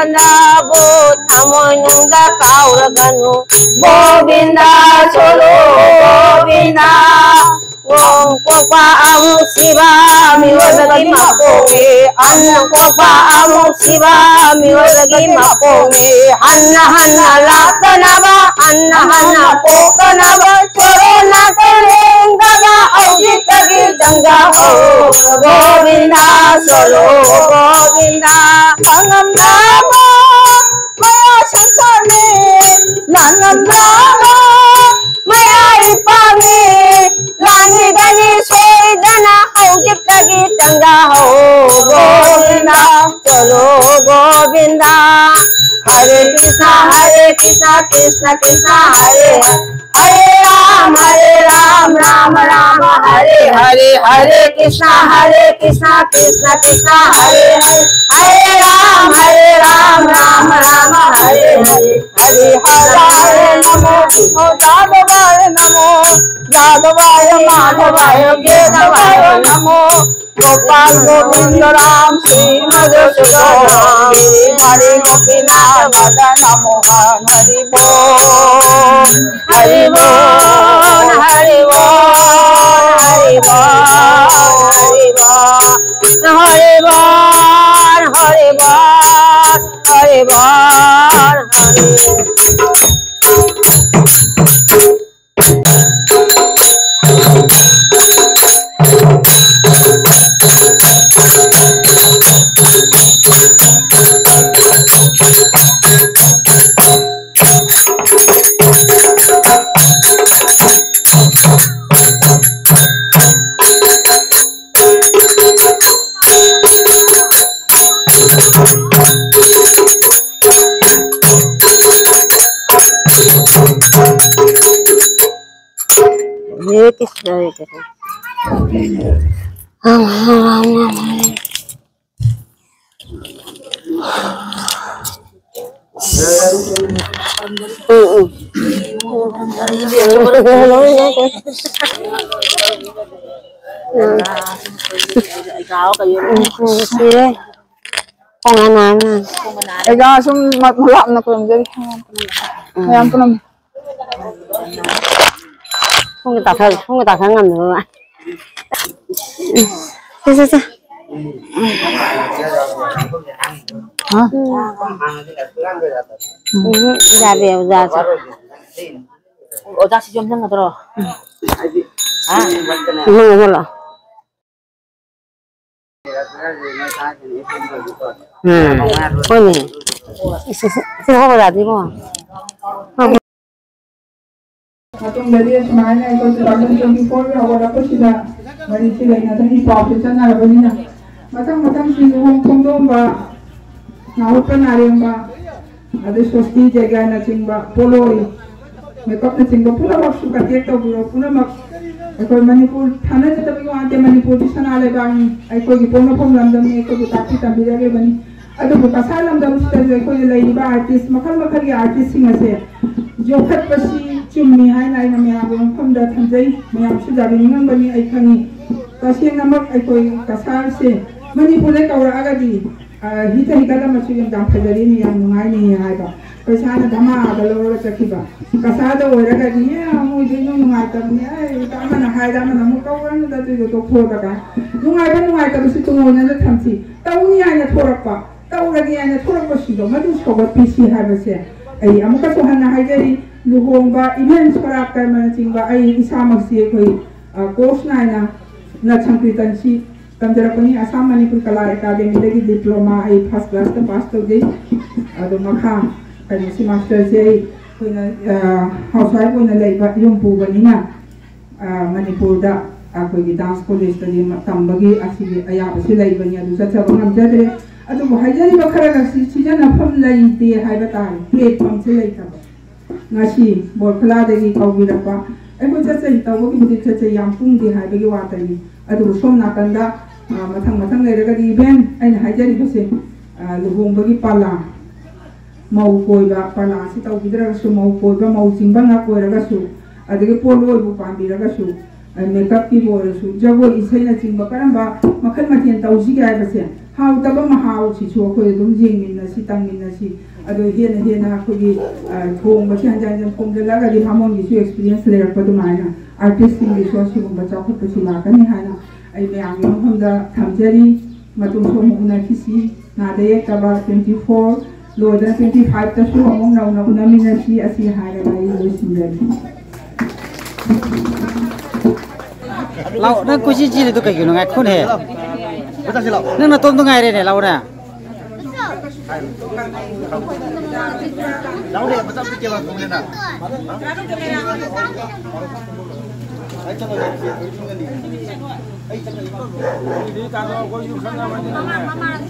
Speaker 5: nabo thamoy nungda kauraganu Govinda solo Govinda Ngong kokpa amuk siba miwalagi makoge Anang kokpa amuk siba miwalagi makoge Hanna hanna latanaba Hanna hanna pokanaba Choro nakelengaga Aujitagi jangga ho Govinda solo Govinda Angam namo Maya sansane Lanam namo Maya ipami Lani gani soidana Aujitagi jangga ho Govinda solo Govinda Hare Krishna Krishna Krishna Hare Hare Ram Ram Rama Hare Hare Hare Krishna Krishna Krishna Hare Hare Hare Ram Rama Hare Hare Hare Hare Namo Jadavaya Namo Jadavaya Madhavaya Gedavaya Namo Gopal Govinda Ram Sri Madhusudana Hare Gopinath Madana Mohan Hari Bol Hari Bol Hari Bol Hari Bol Hari Bol Hari Bol Hari Bol Hari
Speaker 3: Ega sum malap na ko jadi. Ayam pun.
Speaker 5: không người ta ngầm nữa ạ. Ra đều ra
Speaker 6: Oda si jom nang atro.
Speaker 5: rồi ôi nè xin không ra đi mà
Speaker 3: Atong dari semuanya itu sedangkan 24 awal apa sudah mari sila na tadi pop sa na rabani na matang si hong kongdom ba naupan na rin ba ada sosti jaga na singba poloi makeup na singba pura mak suka tiek to pura mak ako Manipur thana sa tabi ko ante Manipur di sana le bang ay ko gipono pom lamdam ni ko tapi tabi lagi bani ado buka salam dam sa ko lay ba artist makal gi artist singa se जो खत पसी चुम्मी है ना इन में आगे हम दा थंजई में आप से जाबी निंगन बनी आई खनी तसे नमक आई कोई कसार से मणिपुर ले कवर आगदी हिता हिता दा मछु यम दाम फजरी नि यम नुंगाई नि आय बा पैसा ना धमा दलो चखिबा कसा दा ओरगा दी मु जे नुंगाई तब नि आई ता ना हाय दा ना मु कवर न दा तो खो दा का नुंगाई तब से तुंगो न थमसी ताउनी आय न थोरपा ताउरगी आय न थोरपा सिदो मदु सोबत पीसी हाबसे आई अमुका सोहना हाइजरी लुहोंबा इवेंट्स खराब करमन चिंबा आई इसामक्सी कोई कोर्स नाइना न संकीर्तनसी तंजरपनी आसाम मणिपुर कला अकादमी दगी डिप्लोमा आई फर्स्ट क्लास त पास तो गई अदो मखा कनिसी मास्टर से कोइना हाउसवाइफ कोइना लेबा युमपु बनिना मणिपुर दा कोई डांस कॉलेज तदी तंबगी असिगे अयाबसी लेबनी अदु सचबा हमजदरे अदु हाइजरी बखरा सीजन अफम लेते हाइबा तार प्लेटफॉर्म से लेता ngasi borkhala degi kawbirapa ego chache tawo ki budi chache yam pung di haibegi watani adu som nakanda mathang leraga di event aina haijari base luhongbagi pala mau koiba pala si tawbidra su mau koiba mau singba nga koiraga su adege polo bu pambiraga su makeup ki bor su jago isaina chingba karamba makhal matien tawji ga base how taba mahau si chu khoi dum jing min na si tang min na si ado hena khoi thong ba chan jan thong de la ga di hamon gi su experience le pa du mai na artist sing gi so si ba cha khot si la ka ni ha na ai me ang yong hom da tham jari matung so mu na ki si na de taba 24 lo da 25 ta su mong na na min na si asi ha ga lai lo sin ga
Speaker 1: lau nang kuci ci itu kayak gini khun he nang na tom tu ngai re ne lau na
Speaker 6: lau deh macam pikir lah kemudian nak Mama